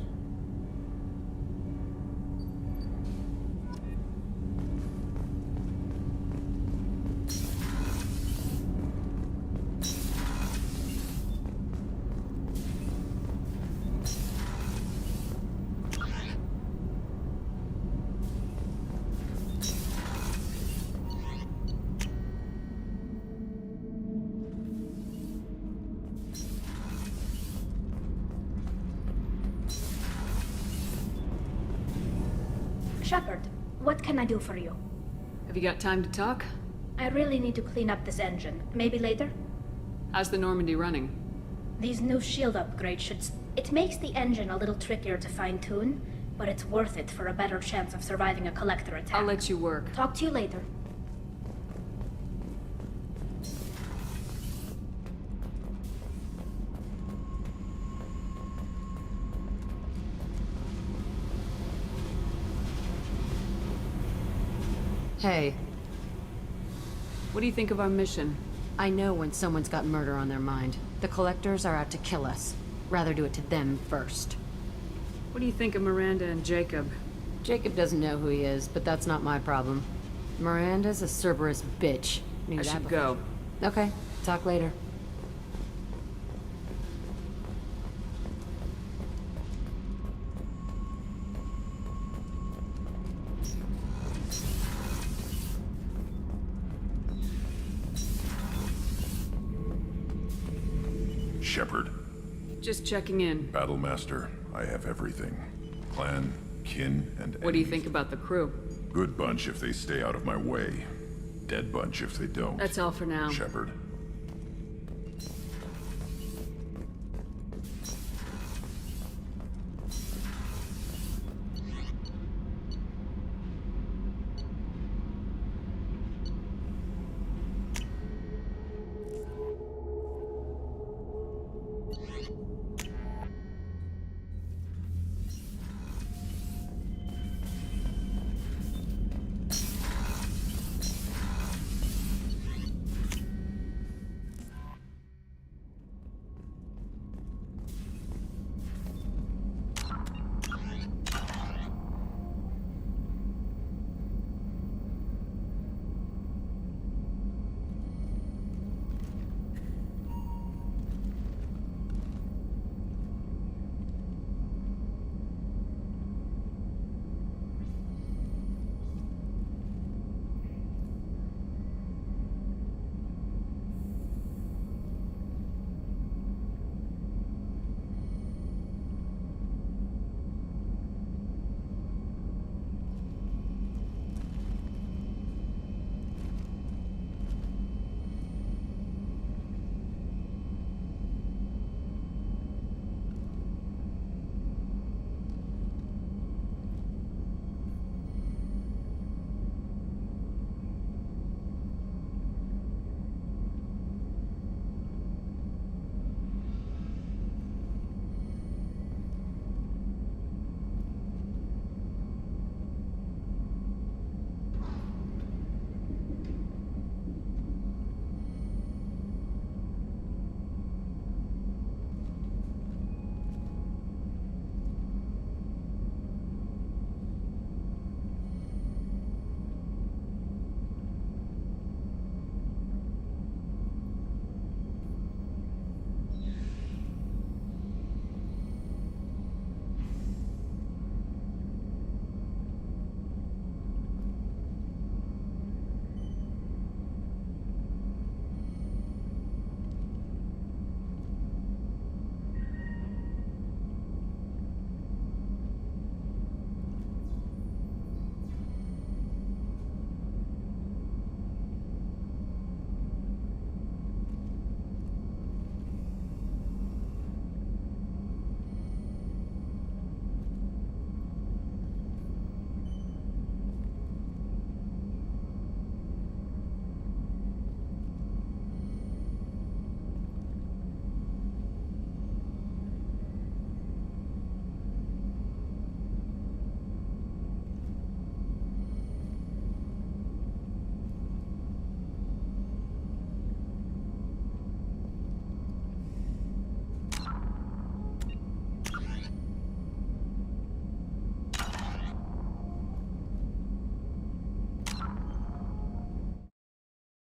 Shepard, what can I do for you? Have you got time to talk? I really need to clean up this engine. Maybe later? How's the Normandy running? These new shield upgrades should... It makes the engine a little trickier to fine-tune, but it's worth it for a better chance of surviving a collector attack. I'll let you work. Talk to you later. Hey, What do you think of our mission? I know when someone's got murder on their mind. The Collectors are out to kill us. Rather do it to them first. What do you think of Miranda and Jacob? Jacob doesn't know who he is, but that's not my problem. Miranda's a Cerberus bitch. Knew I that should before. go. Okay, talk later. Shepard, Just checking in. Battlemaster, I have everything. Clan, kin, and What do you enemies. think about the crew? Good bunch if they stay out of my way. Dead bunch if they don't. That's all for now. Shepard,